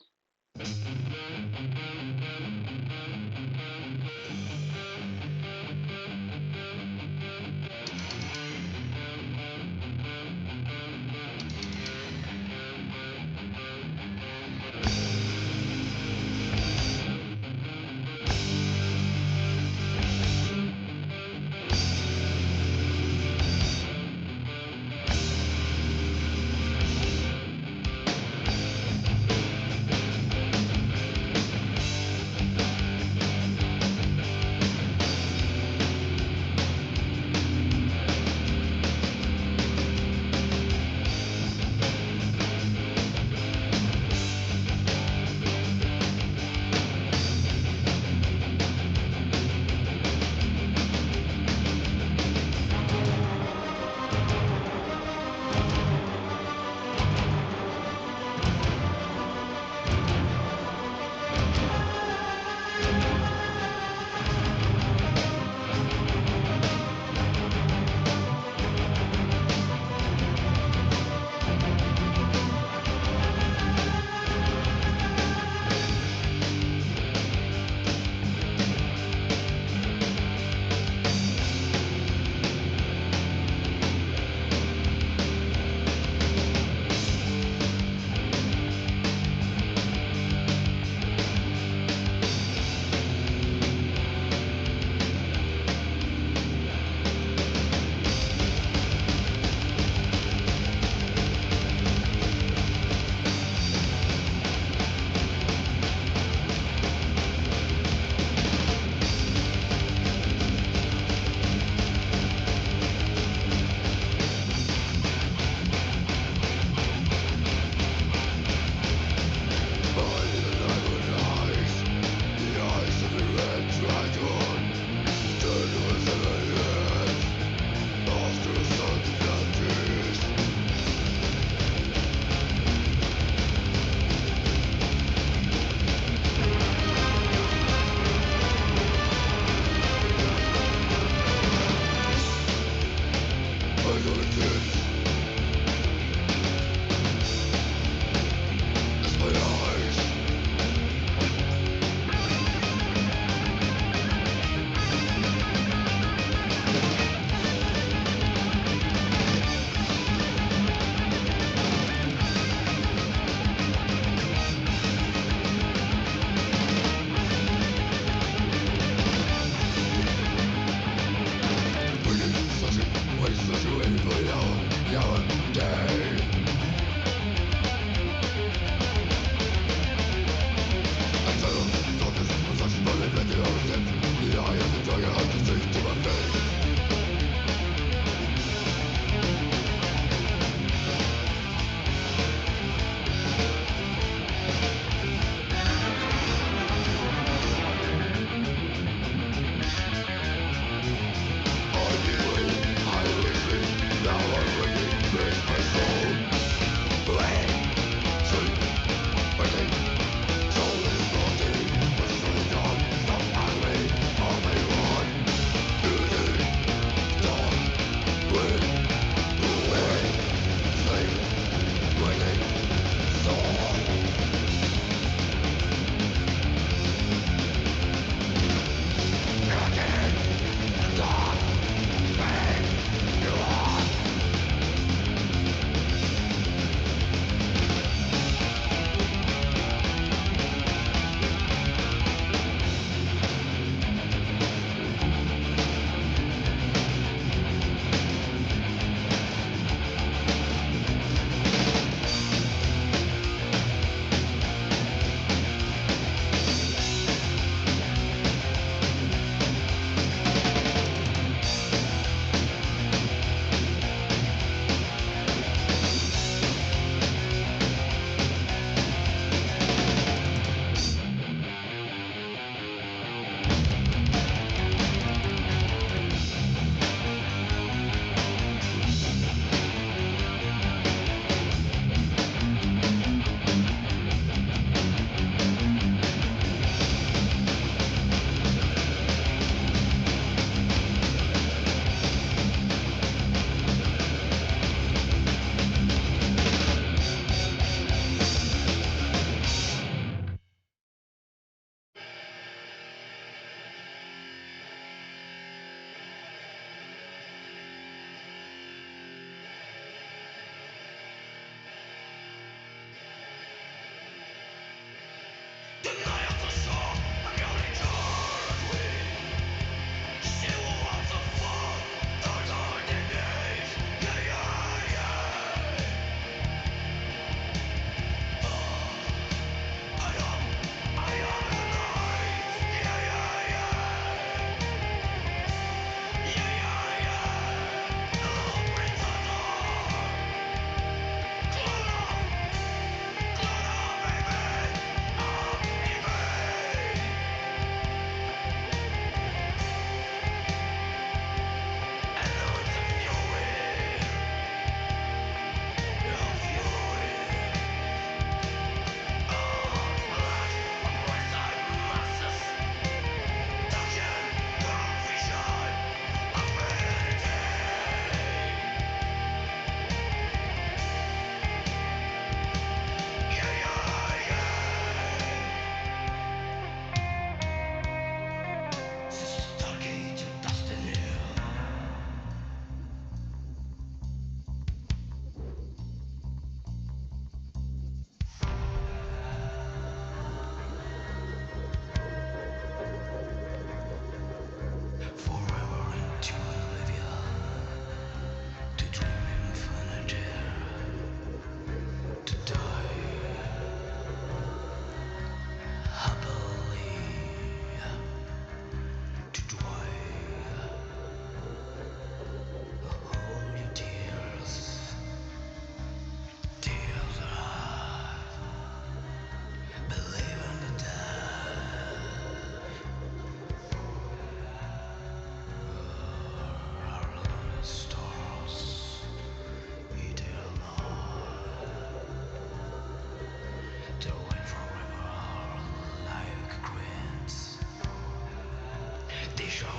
deschauer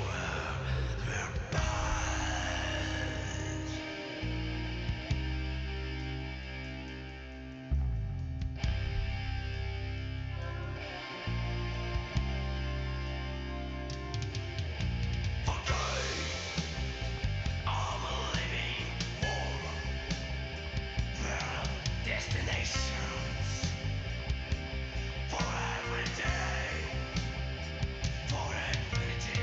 verbal. For they are living for their destinations. For every day, for infinity.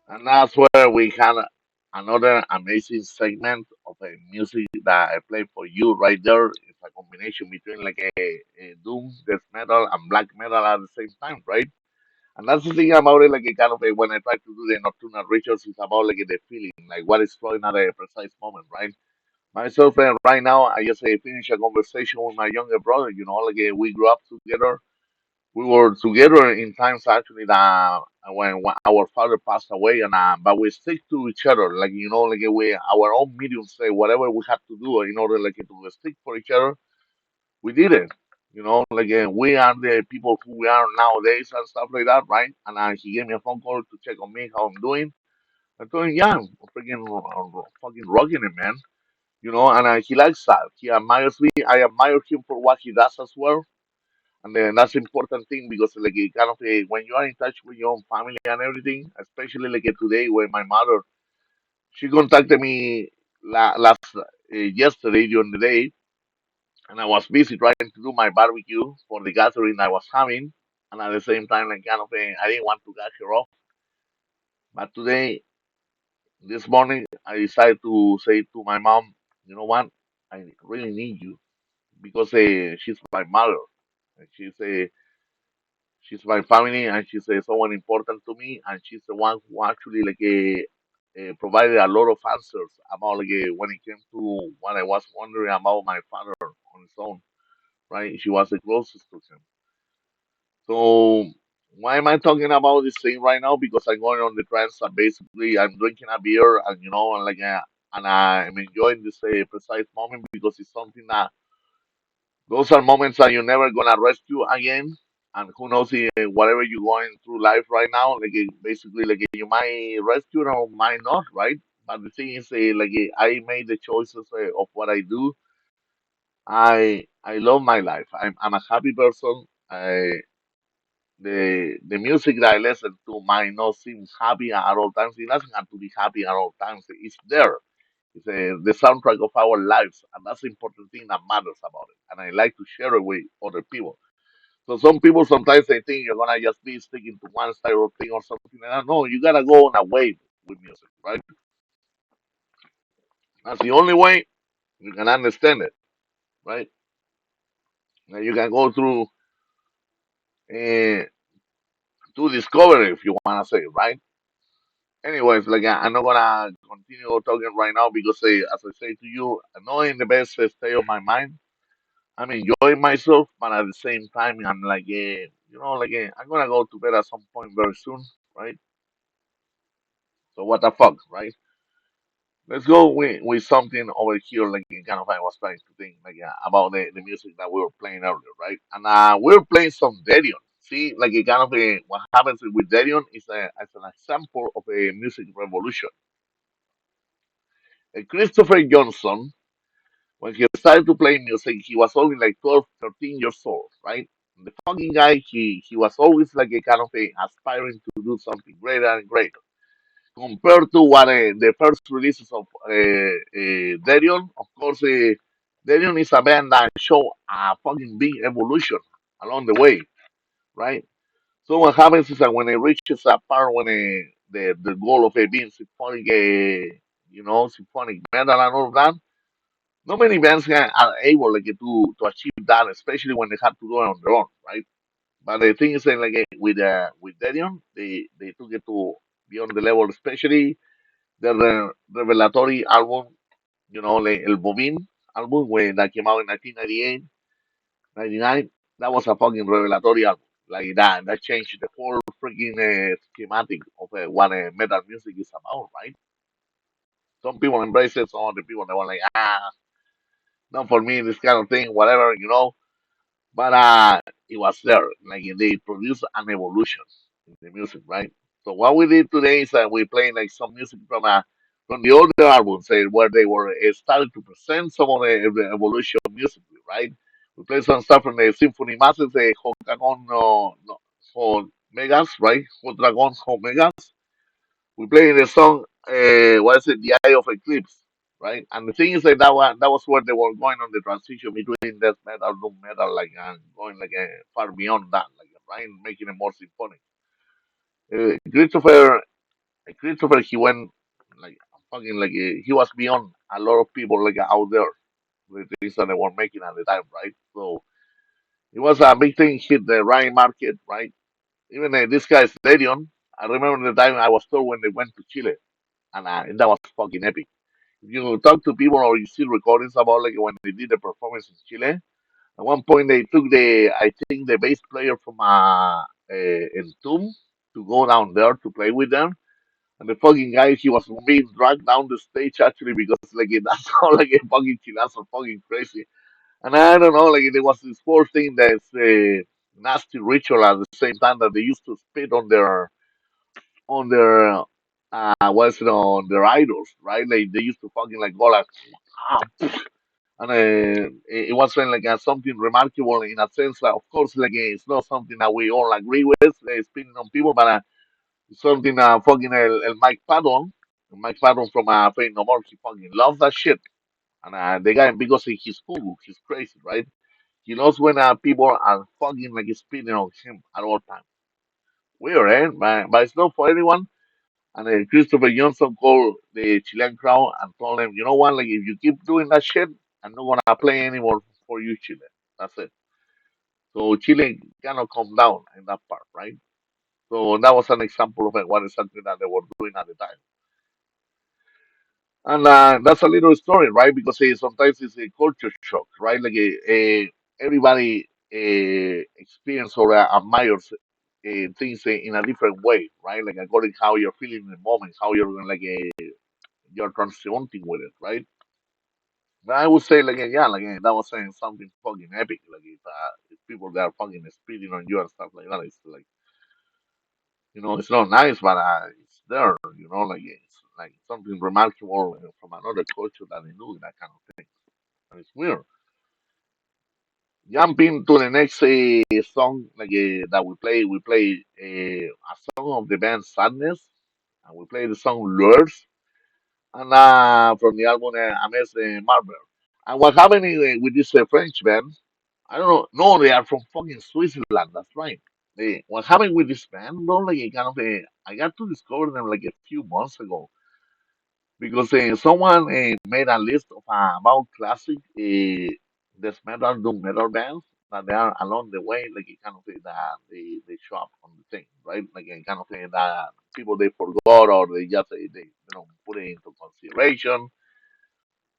And that's where we had another amazing segment of a music that I play for you right there. It's a combination between like a doom, death metal, and black metal at the same time, right? And that's the thing about it, like a kind of a, when I try to do the nocturnal rituals, it's about like the feeling, like what is flowing at a precise moment, right? Myself, right now, I just finished a conversation with my younger brother. You know, like we grew up together. We were together in times actually that when our father passed away, and but we stick to each other. Like you know, like we our own mediums say whatever we have to do in order like to stick for each other. We did it. You know, like we are the people who we are nowadays and stuff like that, right? And he gave me a phone call to check on me, how I'm doing. I told him, yeah, I'm freaking fucking rocking it, man. You know, and he likes that. He admires me. I admire him for what he does as well. And then that's important thing because like it kind of when you are in touch with your own family and everything, especially like today when my mother she contacted me last yesterday during the day, and I was busy trying to do my barbecue for the gathering I was having, and at the same time like kind of I didn't want to cut her off, but today this morning I decided to say to my mom, you know what, I really need you because she's my mother. And she's my family, and she's someone important to me, and she's the one who actually provided a lot of answers about like when it came to what I was wondering about my father on his own. Right, she was the closest to him. So why am I talking about this thing right now? Because I'm going on the trance that basically I'm drinking a beer and and and I'm enjoying this precise moment because it's something that those are moments that you're never gonna rescue again. And who knows, whatever you're going through life right now, basically, you might rescue it or might not, right? But the thing is, I made the choices of what I do. I love my life. I'm a happy person. The music that I listen to might not seem happy at all times. It doesn't have to be happy at all times. It's there. It's the soundtrack of our lives, and that's the important thing that matters about it. And I like to share it with other people. So some people sometimes they think you're gonna just be sticking to one style of thing or something like that. No, you gotta go on a wave with music, right? That's the only way you can understand it, right? Now you can go through to discover it if you wanna say, right? Anyways, I'm not gonna continue talking right now because, as I say to you, I'm not in the best state of my mind. I'm enjoying myself, but at the same time, I'm I'm gonna go to bed at some point very soon, right? So what the fuck, right? Let's go with something over here, like kind of I was trying to think, about the music that we were playing earlier, right? And we were playing some Darion. See, like it kind of what happens with Darion is as an example of a music revolution. Christopher Johnson, when he started to play music, he was only like 12, 13 years old, right? The fucking guy, he was always like a kind of aspiring to do something greater and greater. Compared to what the first releases of Darion, of course, Darion is a band that show a fucking big evolution along the way, right? So what happens is that when it reaches a part when the goal of it being symphonic, symphonic metal and all of that, not many bands are able to achieve that, especially when they have to do it on their own, right? But the thing is that with Darion, they took it to beyond the level, especially the revelatory album, like El Bobin album, that came out in 1998, 99. That was a fucking revelatory album. Like that changed the whole freaking schematic of what metal music is about, right? Some people embrace it, some other people they were like, not for me, this kind of thing, whatever, But it was there. Like they produced an evolution in the music, right? So what we did today is that we played like some music from the older albums, where they were started to present some of the evolution musically, right? We played some stuff from the Symphony Masses, the Hotagon no, Ho Megas, right? Hotagon Ho Megas. We played the song, what is it, The Eye of Eclipse, right? And the thing is that was where they were going on the transition between death metal, doom metal, going far beyond that, right, making it more symphonic. Christopher Christopher, he went like fucking like he was beyond a lot of people like out there, the things that they were making at the time, right? So it was a big thing, hit the right market, right? Even this guy's Stadium, I remember the time I was told when they went to Chile, and that was fucking epic. If you talk to people or you see recordings about like when they did the performance in Chile, at one point they took I think the bass player from Entom to go down there to play with them. And the fucking guy, he was being dragged down the stage actually because like that's how like a fucking Chileans are fucking crazy. And I don't know, like there was this whole thing that's a nasty ritual at the same time that they used to spit on their what's it on their idols, right? Like they used to fucking like go like ah, and it wasn't like something remarkable in a sense that of course like it's not something that we all agree with spitting on people, but it's something fucking el Mike Patton from Fame No More, he fucking loves that shit. And the guy because he's cool, he's crazy, right? He knows when people are fucking like spitting on him at all times. Weird, eh? But it's not for anyone. And Christopher Johnson called the Chilean crowd and told them, you know what, like if you keep doing that shit, I'm not gonna play anymore for you, Chile. That's it. So Chile cannot come down in that part, right? So that was an example of what exactly that they were doing at the time. And that's a little story, right? Because sometimes it's a culture shock, right? Like everybody experience or admires things in a different way, right? Like according how you're feeling in the moment, how you're like you're transitioning with it, right? But I would say like yeah, like that was saying something fucking epic, like if people that are fucking speeding on you and stuff like that, it's like it's not nice, but it's there, like it's like something remarkable from another culture that they do that kind of thing. And it's weird. Jumping to the next song like that we play a song of the band Sadness, and we play the song Lures, and from the album Ames Marble. And what happened with this French band? I don't know. No, they are from fucking Switzerland. That's right. What happened with this band? No, like a kind of I got to discover them like a few months ago because someone made a list of about classic death metal, doom metal bands that they are along the way, like a kind of that they show up on the thing, right? Like a kind of that people they forgot or they just they put it into consideration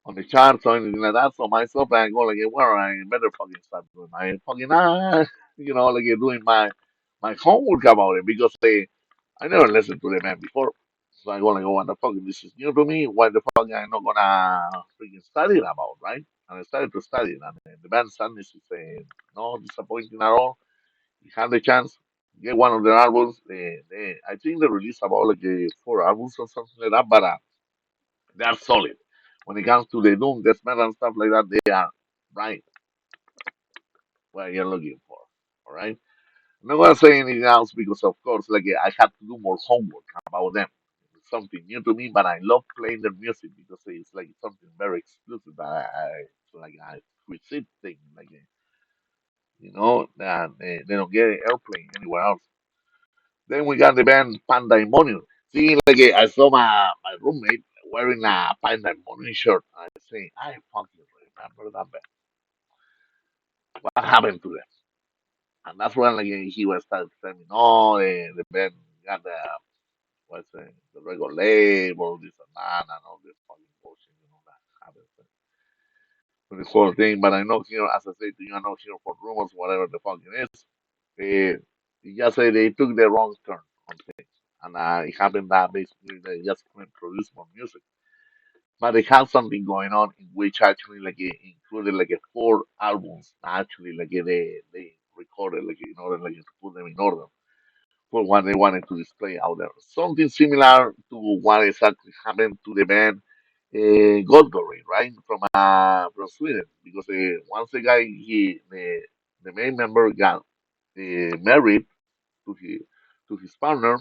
on the charts or anything like that. So myself, I go like, well, I better fucking start doing my fucking like doing my homework about it because I never listened to the band before. So I go like, oh, what the fuck? This is new to me. Why the fuck I'm not gonna freaking study it about, right? And I started to study it, and the band Sadness is no disappointing at all. You have the chance, get one of their albums. I think they released about like 4 albums or something like that, but they are solid. When it comes to the doom, death metal and stuff like that, they are right where you're looking for. All right. I'm not gonna say anything else because, of course, like I had to do more homework about them. It's something new to me, but I love playing their music because it's like something very exclusive. That it's like a exquisite thing, like that they don't get airplane anywhere else. Then we got the band Pan.Thy.Monium. See, like I saw my roommate wearing a Pan.Thy.Monium shirt. I say, I fucking remember that band. What happened to them? And that's when like he was started telling me, no, the band got the regular label, this and that, and all this fucking bullshit, that happens with this whole thing. But I know here, as I say to you, I know here for rumors, whatever the fuck it is. They just say they took the wrong turn on things, and it happened that basically they just couldn't produce more music. But they had something going on in which actually like it included like 4 albums. Actually, like they recorded like in order like to put them in order for what they wanted to display out there. Something similar to what exactly happened to the band Goldberry, right from Sweden, because once the guy the main member got married to his partner,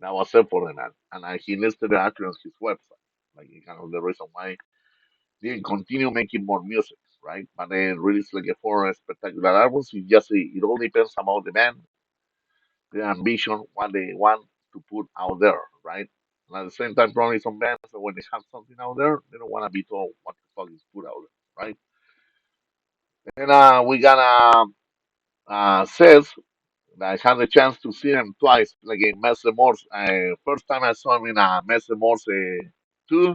that was it for the man, and he listed it actually on his website, like kind of the reason why they didn't continue making more music, right? But then released like 4 spectacular albums. It all depends about the band, their ambition, what they want to put out there, right? And at the same time, probably some bands that when they have something out there, they don't want to be told what the fuck is put out there, right? And we got says I had the chance to see him twice, like in Messe Morse. First time I saw him in Messe Morse 2.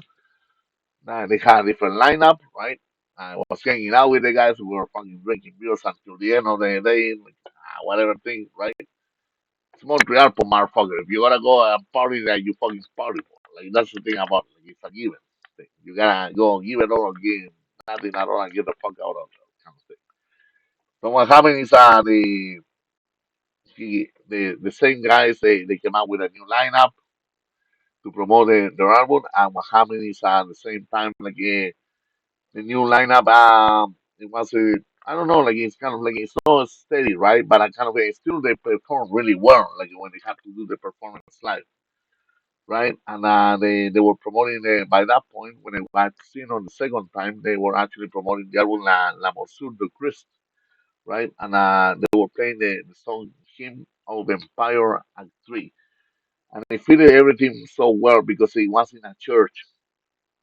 They had a different lineup, right? I was hanging out with the guys. We were fucking drinking beers until the end of the day, like, whatever thing, right? It's Montreal for motherfucker. If you gotta go party, that you fucking party for. Like that's the thing about it. Like, it's a given thing. You gotta go give it all or give nothing at all and get the fuck out of it, kind of thing. So what happened is the same guys they came out with a new lineup to promote their album, and what happened is at the same time like the new lineup it was I don't know, like it's kind of like it's not steady, right? But I kind of still they perform really well, like when they have to do the performance live, right? And they were promoting by that point when I was seeing on the second time they were actually promoting the album La Morsure de Christ, right? And they were playing the song Hymn of Empire Act 3. And I feel everything so well because it was in a church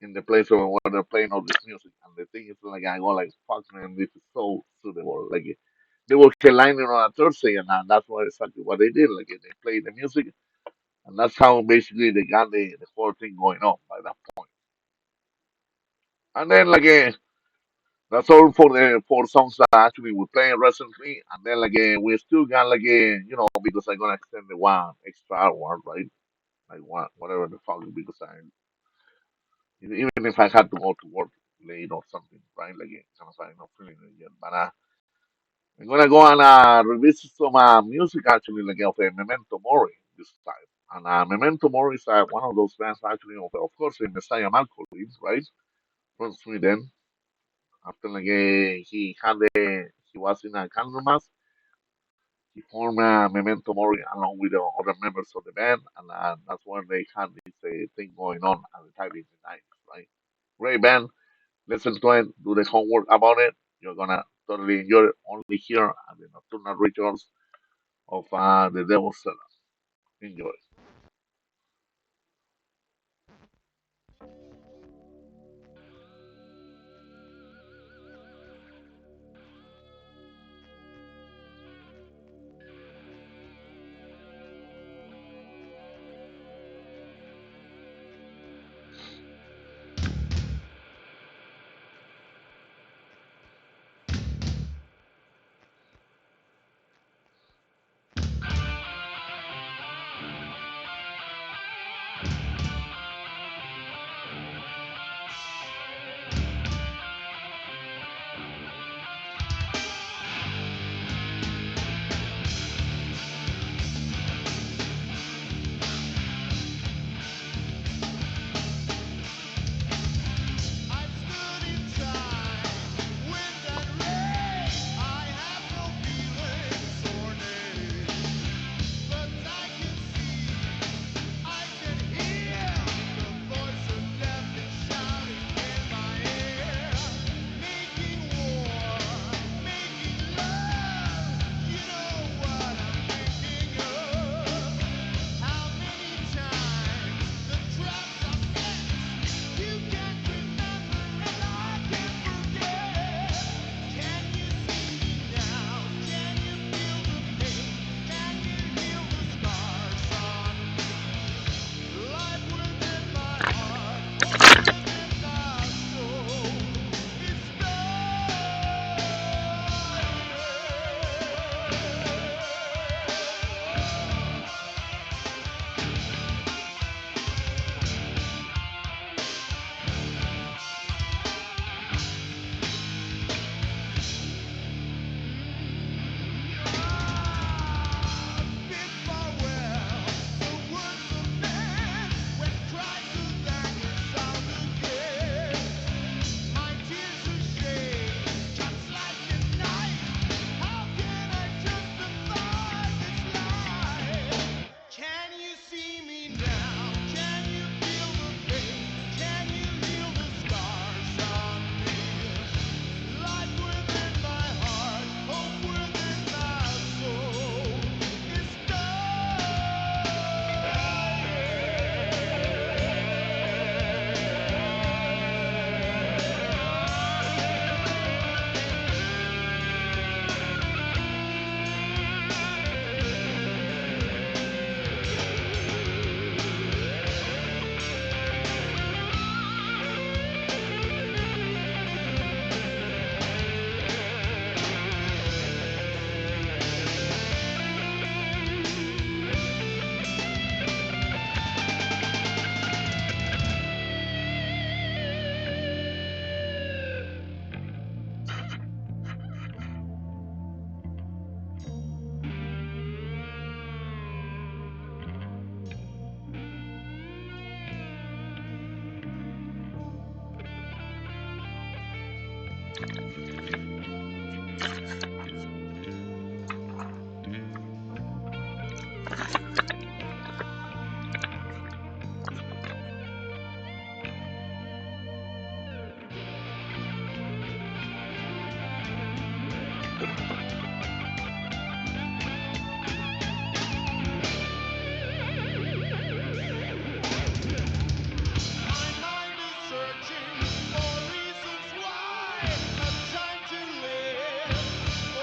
in the place where they're playing all this music. And the thing is like I go like fuck man, this is so suitable. Like they were headlining on a Thursday and that's what exactly what they did. Like they played the music and that's how basically they got the whole thing going on by that point. And then like that's all for the four songs that actually we playing recently. And then like we still got like because I'm gonna extend the one extra hour, right? Like one whatever the fuck because I even if I had to go to work late or something, right? Like kind of I'm not feeling it yet. But I'm gonna go and revisit some music actually like of Memento Mori this time. And Memento Mori is one of those bands actually of course the Messiah Malcolm, right? From Sweden. After like he was in a Candlemas, he formed Memento Mori along with the other members of the band, and that's when they had this thing going on at the time in the 90s, right? Great band. Listen to it, do the homework about it. You're gonna totally enjoy it only here at the Nocturnal Rituals of the Devil's Cellar. Enjoy. searching for reasons why. No time to live.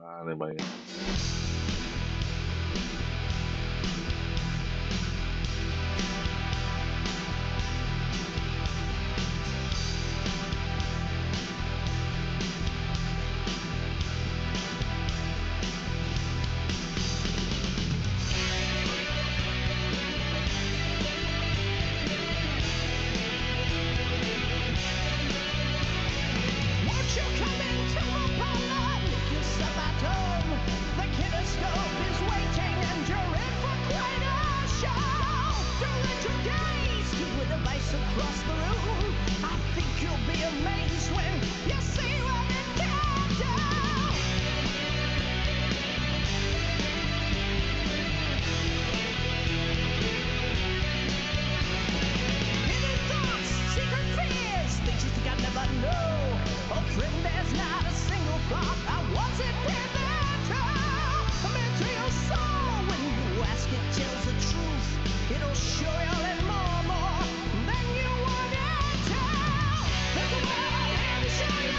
Vale, vaya. Won't you come into my parlor? If you step at home, the kinescope is waiting and you're in for quite a show. Don't let your gaze do a device across the room. I think you'll be amazed when you see what it can do. Hidden thoughts, secret fears, things you think I'd never know. Oh, friend, there's not a single thought I wasn't in there too. I'm into your soul when you ask, it tells the truth. It'll show you and more than you wanted to. There's a way out here to show you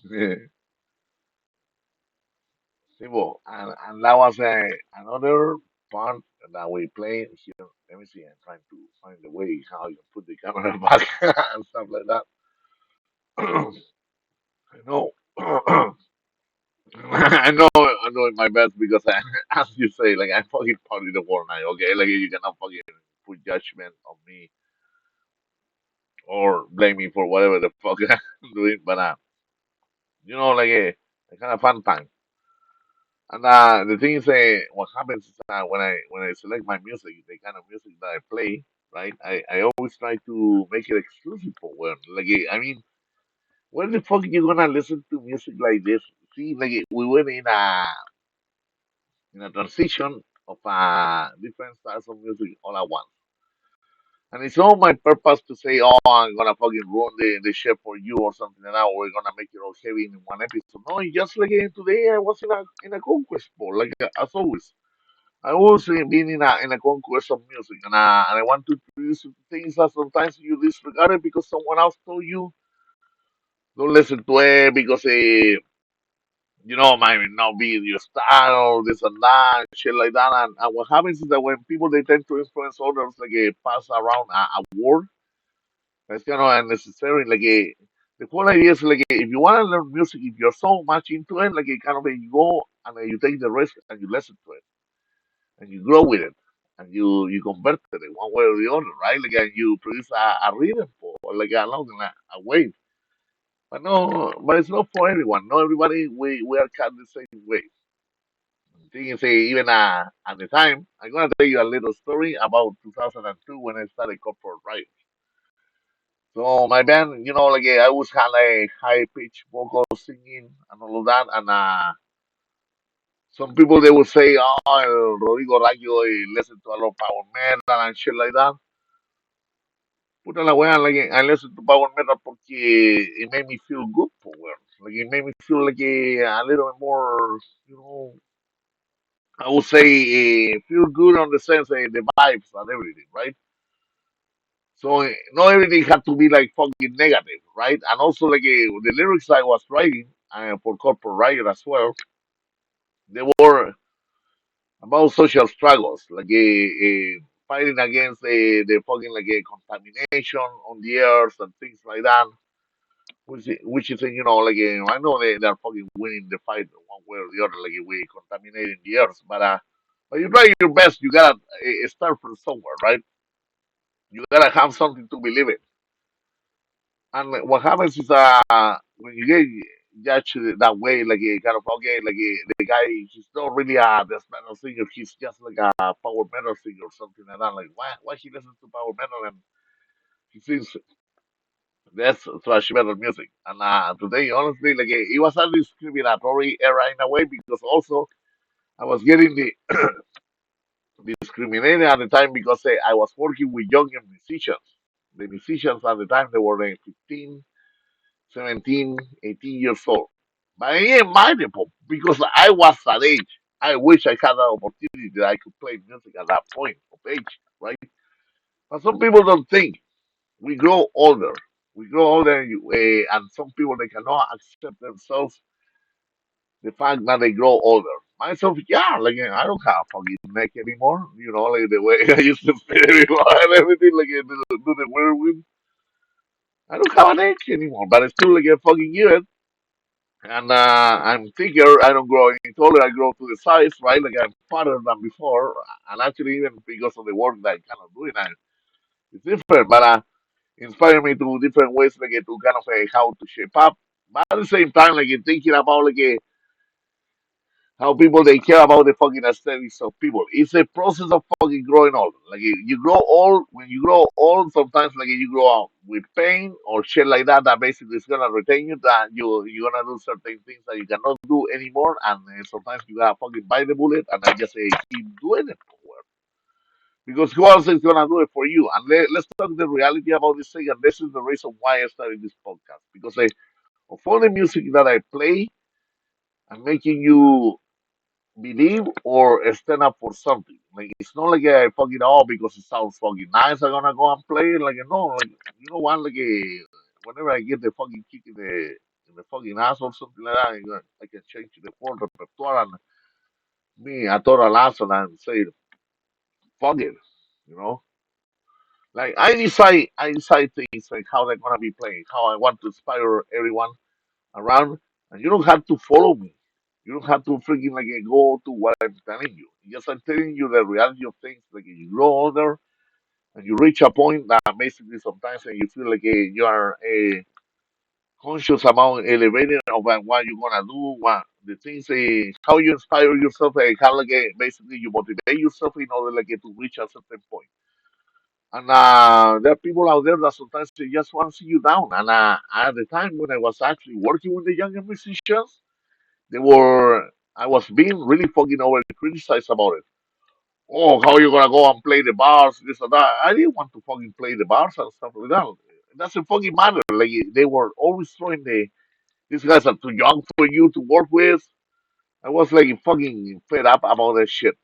Yeah. Simple. And that was another part that we played here. Let me see. I'm trying to find the way how you put the camera back and stuff like that. I know. I know my best because as you say, like I fucking party the whole night, okay? Like you cannot fucking put judgment on me or blame me for whatever the fuck I'm doing, but like a kind of fun time. And the thing is, what happens is when I select my music, the kind of music that I play, right? I always try to make it exclusive for one. Like I mean, where the fuck you gonna listen to music like this? See, like we were in a transition of different styles of music all at once. And it's not my purpose to say, oh, I'm gonna fucking ruin the shit for you or something like that, or we're gonna make it all heavy in one episode. No, it's just like today I was in a conquest ball, like as always. I always been in a conquest of music, and I want to introduce you to things that sometimes you disregard it because someone else told you don't listen to it because might not be your style, this and that, shit like that. And what happens is that when people they tend to influence others, like pass around a word that's kind of unnecessary. Like the whole idea is like if you want to learn music, if you're so much into it, like kind of you go and you take the risk and you listen to it and you grow with it and you convert it one way or the other, right? Like and you produce a rhythm for like a wave. But no, but it's not for everyone. Not everybody we are cut the same way. Thing is, even at the time, I'm gonna tell you a little story about 2002 when I started corporate right. So my band, like I always had like high pitched vocal singing and all of that, and some people they would say, "Oh, Rodrigo Raquio, listen to a lot of power metal and shit like that." Puta la wea, like I listen to power metal porque it made me feel good for once. Like it made me feel like a little bit more, you know, I would say feel good on the sense the vibes and everything, right? So not everything had to be like fucking negative, right? And also like the lyrics I was writing for Corporate Riot as well, they were about social struggles, like fighting against the fucking like contamination on the earth and things like that. Which is like I know they're fucking winning the fight one way or the other, like we contaminating the earth, but you try your best. You gotta start from somewhere, right? You gotta have something to believe in. And what happens is when you get judged that way, like kind of okay, like the guy he's not really a death metal singer, he's just like a power metal singer or something like that. Like why he listens to power metal and he sings that's thrash metal music. And today, honestly, like it was a discriminatory era in a way because also I was getting the discriminated at the time because I was working with younger musicians. The musicians at the time they were 15, 17, 18 years old. But I ain't minded because I was that age. I wish I had that opportunity that I could play music at that point of age, right? But some people don't think. We grow older. We grow older, and some people they cannot accept themselves the fact that they grow older. Myself, yeah, like I don't have a fucking neck anymore. Like the way I used to spit anymore and everything, like do the whirlwind. I don't have a neck anymore, but I still like a fucking unit. And I'm thicker. I don't grow any taller. I grow to the size, right? Like I'm fatter than before. And actually, even because of the work that I'm kind of doing, it's different. But inspire me to different ways, like to kind of how to shape up. But at the same time, like thinking about like how people they care about the fucking aesthetics of people. It's a process of fucking growing old. Like you grow old. When you grow old, sometimes like you grow up with pain or shit like that. That basically is gonna retain you. That you're gonna do certain things that you cannot do anymore. And sometimes you gotta fucking bite the bullet and I just say keep doing it. Because who else is gonna do it for you? And let's talk the reality about this thing. And this is the reason why I started this podcast. Because of all the music that I play, I'm making you believe or stand up for something. Like it's not like I fucking because it sounds fucking nice. I'm gonna go and play it. Like no, like you know what? Like whenever I get the fucking kick in in the fucking ass or something like that. I can change the whole repertoire and be a total asshole and say fuck it, you know. Like I decide things like how they're gonna be playing, how I want to inspire everyone around, and you don't have to follow me. You don't have to freaking like go to what I'm telling you. Yes, I'm telling you the reality of things. Like you grow older and you reach a point that basically sometimes you feel like you are conscious about elevating of what you're gonna do, what the things, how you inspire yourself, how like basically you motivate yourself in order like to reach a certain point. And there are people out there that sometimes they just want to see you down. And at the time when I was actually working with the younger musicians, they were I was being really fucking over criticized about it. Oh, how you gonna go and play the bars, this and that? I didn't want to fucking play the bars and stuff like that. It doesn't fucking matter. Like they were always throwing these guys are too young for you to work with. I was like fucking fed up about that shit,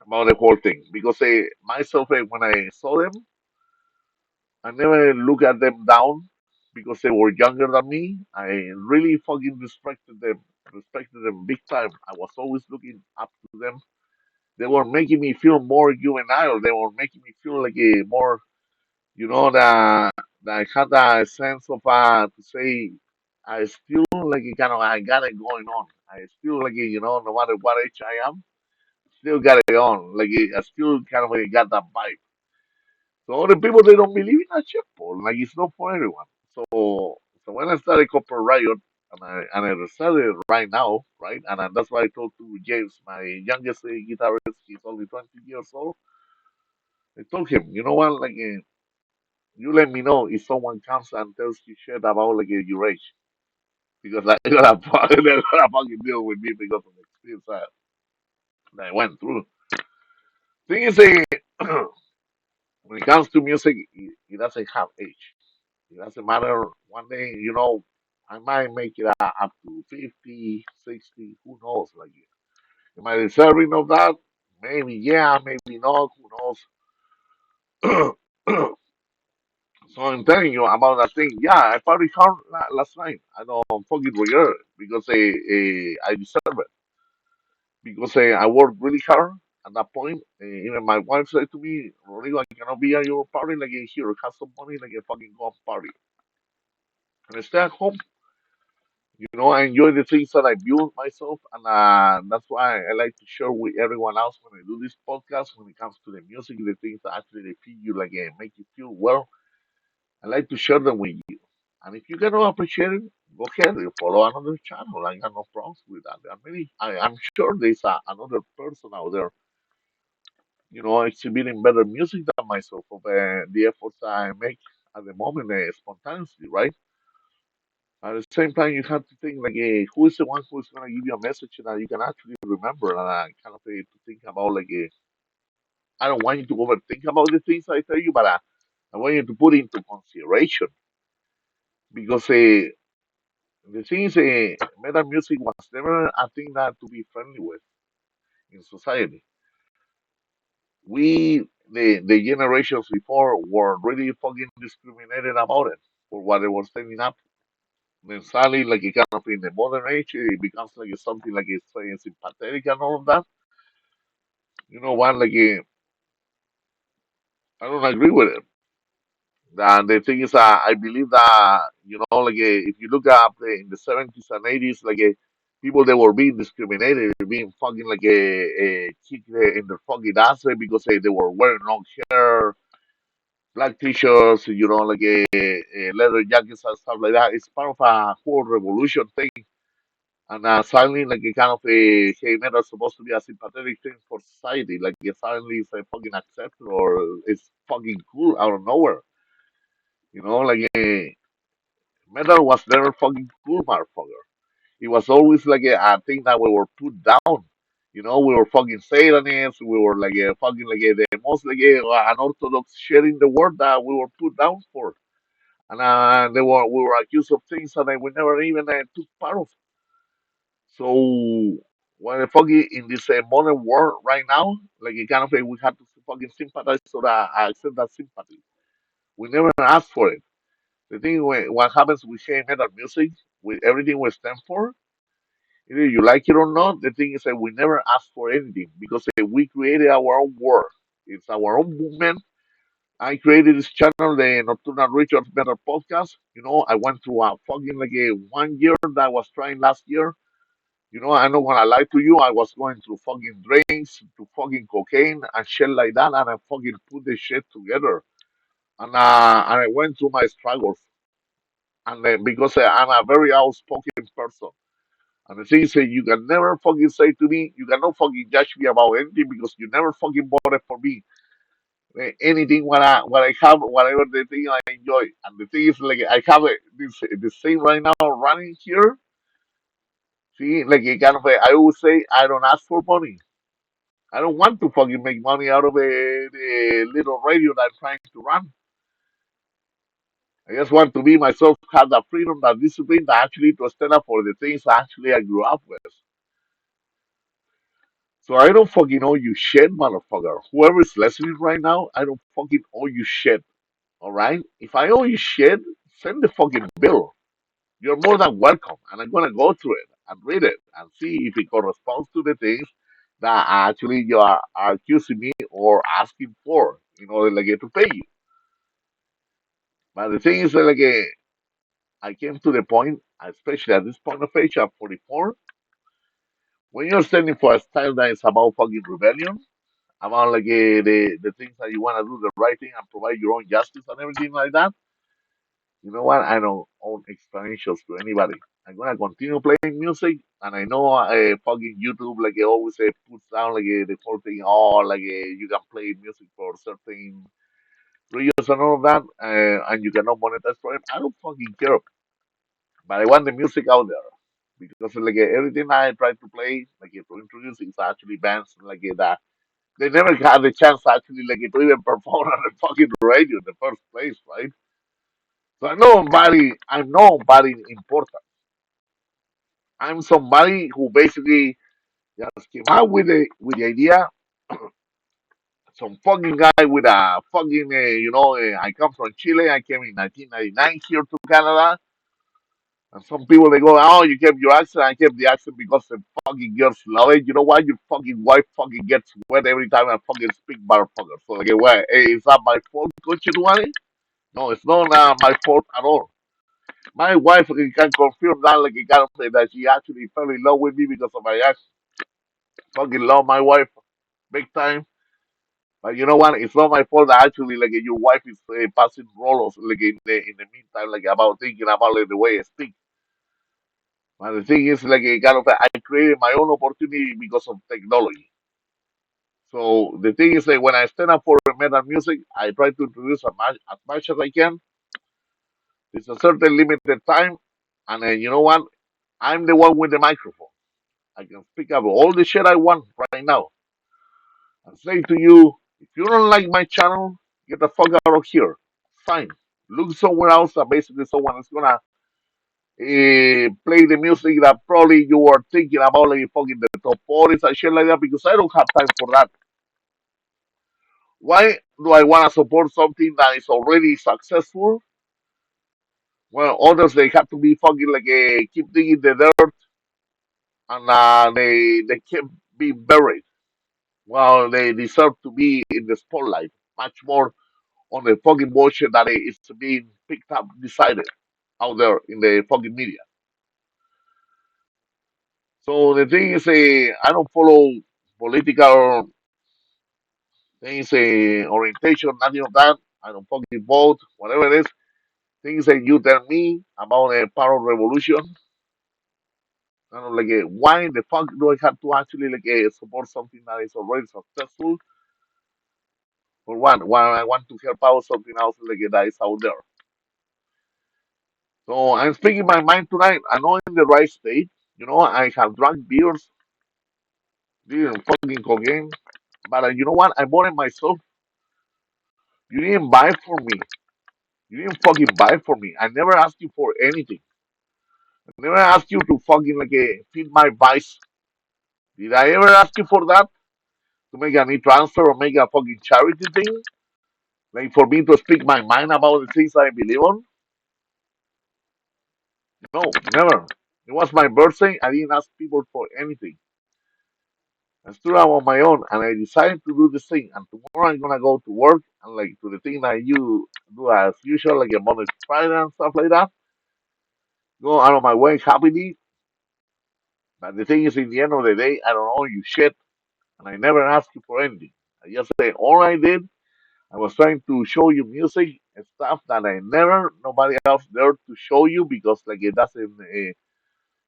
about the whole thing. Because myself, when I saw them, I never look at them down because they were younger than me. I really fucking respected them big time. I was always looking up to them. They were making me feel more juvenile. They were making me feel like a more, that I had a sense of to say I still like a kind of I got it going on. I still like no matter what age I am, still got it on. Like I still kind of got that vibe. So other people they don't believe in that shit, Paul. Like it's not for everyone. So when I started Copper Riot and I started right now, right, that's why I talked to James, my youngest guitarist. He's only 20 years old. I told him, you know what, like you let me know if someone comes and tells you shit about like your age, because like they're gonna fucking deal with me because of the experience that I went through. Thing is, when it comes to music, it doesn't have age. It doesn't matter. One day, I might make it up to 50, 60. Who knows? Like, am I deserving of that? Maybe, yeah, maybe not. Who knows? So I'm telling you about that thing. Yeah, I partied hard last night. I don't fucking regret it because I deserve it. Because I worked really hard at that point. Even my wife said to me, Rodrigo, I cannot be at your party like here. Have some money like a fucking go and party. And I stay at home. I enjoy the things that I build myself, and that's why I like to share with everyone else when I do this podcast. When it comes to the music, the things that actually they feel you like make you feel well, I like to share them with you. And if you cannot appreciate it, go ahead and follow another channel. I got no problems with that. I'm sure there's another person out there, exhibiting better music than myself of the efforts I make at the moment spontaneously, right? At the same time, you have to think like, who is the one who is going to give you a message that you can actually remember, and kind of to think about like, I don't want you to overthink about the things I tell you, but I want you to put into consideration because the thing is, metal music was never a thing that to be friendly with in society. The generations before, were really fucking discriminated about it for what they were standing up. Then suddenly, like it kind of in the modern age, it becomes like something like it's sympathetic and all of that. You know what? Like I don't agree with it. And the thing is, I believe that like if you look up in the 70s and 80s, like people that were being discriminated, being fucking like a kicked in their fucking ass because they were wearing long hair, black t-shirts, like leather jackets and stuff like that. It's part of a whole revolution thing. And suddenly, like, it kind of hey, metal is supposed to be a sympathetic thing for society. Like, suddenly it's fucking accepted or it's fucking cool out of nowhere. Like, metal was never fucking cool, motherfucker. It was always like a thing that we were put down. We were fucking Satanists. We were like fucking like the most like unorthodox shit in the world that we were put down for. And we were accused of things that we never even took part of. So when the fucking in this modern world right now, like it kind of we have to fucking sympathize so that I accept that sympathy. We never asked for it. The thing what happens with heavy metal music, with everything we stand for, either you like it or not, the thing is that we never ask for anything because we created our own world. It's our own movement. I created this channel, the Nocturnal Rituals Better Podcast. I went through a fucking like a 1 year that I was trying last year. I'm not gonna lie to you. I was going through fucking drinks, to fucking cocaine and shit like that, and I fucking put this shit together. And I went through my struggles, and because I'm a very outspoken person. And the thing is, you can never fucking say to me, you cannot fucking judge me about anything because you never fucking voted for me. Anything what I have, whatever the thing I enjoy. And the thing is, like I have this thing right now running here. See, like a kind of I always say, I don't ask for money. I don't want to fucking make money out of the little radio that I'm trying to run. I just want to be myself, have that freedom, that discipline, that actually to stand up for the things actually I grew up with. So I don't fucking owe you shit, motherfucker. Whoever's listening right now, I don't fucking owe you shit. All right? If I owe you shit, send the fucking bill. You're more than welcome, and I'm gonna go through it and read it and see if it corresponds to the things that actually you are accusing me or asking for in order like to pay you. But the thing is that like I came to the point, especially at this point of age, at 44, when you're standing for a style that is about fucking rebellion, about like the things that you want to do the right thing and provide your own justice and everything like that. You know what? I don't own explanations to anybody. I'm gonna continue playing music, and I know fucking YouTube like always puts down like the whole thing. Oh, like you can play music for certain regions and all of that, and you cannot monetize for it. I don't fucking care, but I want the music out there because like everything I try to play, like to introduce is actually bands like that. They never had the chance actually like to even perform on the fucking radio in the first place, right? So I'm nobody important. I'm somebody who basically just came out with the idea. Some fucking guy with a fucking, I come from Chile. I came in 1999 here to Canada. And some people they go, oh, you kept your accent. I kept the accent because the fucking girls love it. You know why? Your fucking wife fucking gets wet every time I fucking speak motherfucker. So like, well, hey, is that my fault, Coach Eduardo? No, it's not my fault at all. My wife can confirm that, like, it can say that she actually fell in love with me because of my accent. Fucking love my wife big time. But you know what? It's not my fault that actually like your wife is passing rolos like in the meantime like about thinking about like, the way I speak. But the thing is like kind of I created my own opportunity because of technology. So the thing is that when I stand up for metal music, I try to introduce as much as I can. It's a certain limited time, and then you know what? I'm the one with the microphone. I can speak about all the shit I want right now and say to you, if you don't like my channel, get the fuck out of here. Fine. Look somewhere else that basically someone is gonna play the music that probably you were thinking about, like fucking the top 40s and shit like that, because I don't have time for that. Why do I want to support something that is already successful? Well, others they have to be fucking like keep digging the dirt and they keep being buried. Well, they deserve to be in the spotlight much more on the fucking bullshit that is being picked up, decided out there in the fucking media. So the thing is, I don't follow political things, orientation, nothing of that. I don't fucking vote, whatever it is. Things that you tell me about a power revolution, kind of like, why the fuck do I have to actually like support something that is already successful? For one, why I want to help out something else like that is out there. So I'm speaking my mind tonight. I'm not in the right state. I have drunk beers, didn't fucking cocaine. But you know what? I bought it myself. You didn't buy for me. You didn't fucking buy for me. I never asked you for anything. I never asked you to fucking like feed my vice. Did I ever ask you for that? To make a transfer or make a fucking charity thing? Like for me to speak my mind about the things I believe on? No, never. It was my birthday. I didn't ask people for anything. I stood out on my own and I decided to do this thing. And tomorrow I'm gonna go to work and like to the thing that you do as usual, like a Monday to Friday and stuff like that. Go out of my way happily. But the thing is, in the end of the day, I don't owe you shit, and I never asked you for anything. I just say all I did. I was trying to show you music and stuff that I never nobody else there to show you because like it doesn't.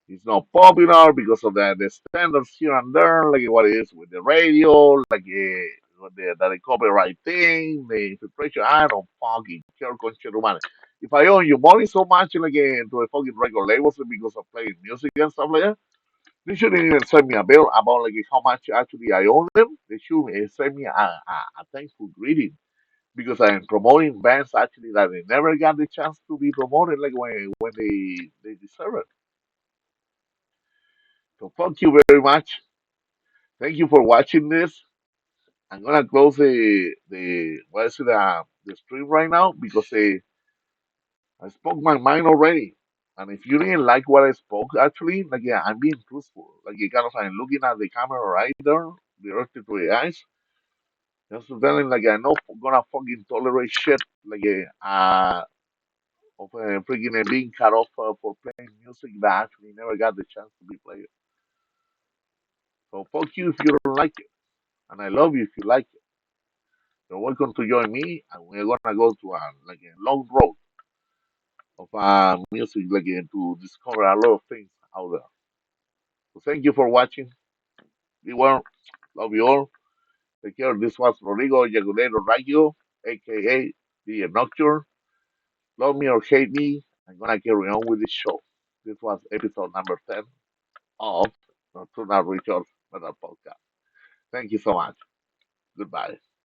It's not popular because of the standards here and there, like what it is with the radio, like the copyright thing, the infiltration. I don't fucking care, conchetumare. If I owe you money so much, like to a fucking record labels because of playing music and stuff like that, they shouldn't even send me a bill about like how much actually I owe them. They should send me a thankful greeting because I'm promoting bands actually that they never got the chance to be promoted, like when they deserve it. So thank you very much. Thank you for watching this. I'm gonna close the what is it the stream right now because I spoke my mind already. And if you didn't like what I spoke, actually, like yeah, I'm being truthful. Like you kind of I'm looking at the camera right there, directly to the eyes, just to tell him like I'm not gonna fucking tolerate shit like of freaking being cut off for playing music that actually never got the chance to be played. So fuck you if you don't like it, and I love you if you like it. You're welcome to join me, and we're gonna go to like a long road of music, like to discover a lot of things out there. So thank you for watching. Be well. Love you all. Take care. This was Rodrigo Jugulator Raquio, A.K.A. the Nocturne. Love me or hate me, I'm gonna carry on with this show. This was episode number 10 of Nokturnal Rituals Metal Podcast. Thank you so much. Goodbye.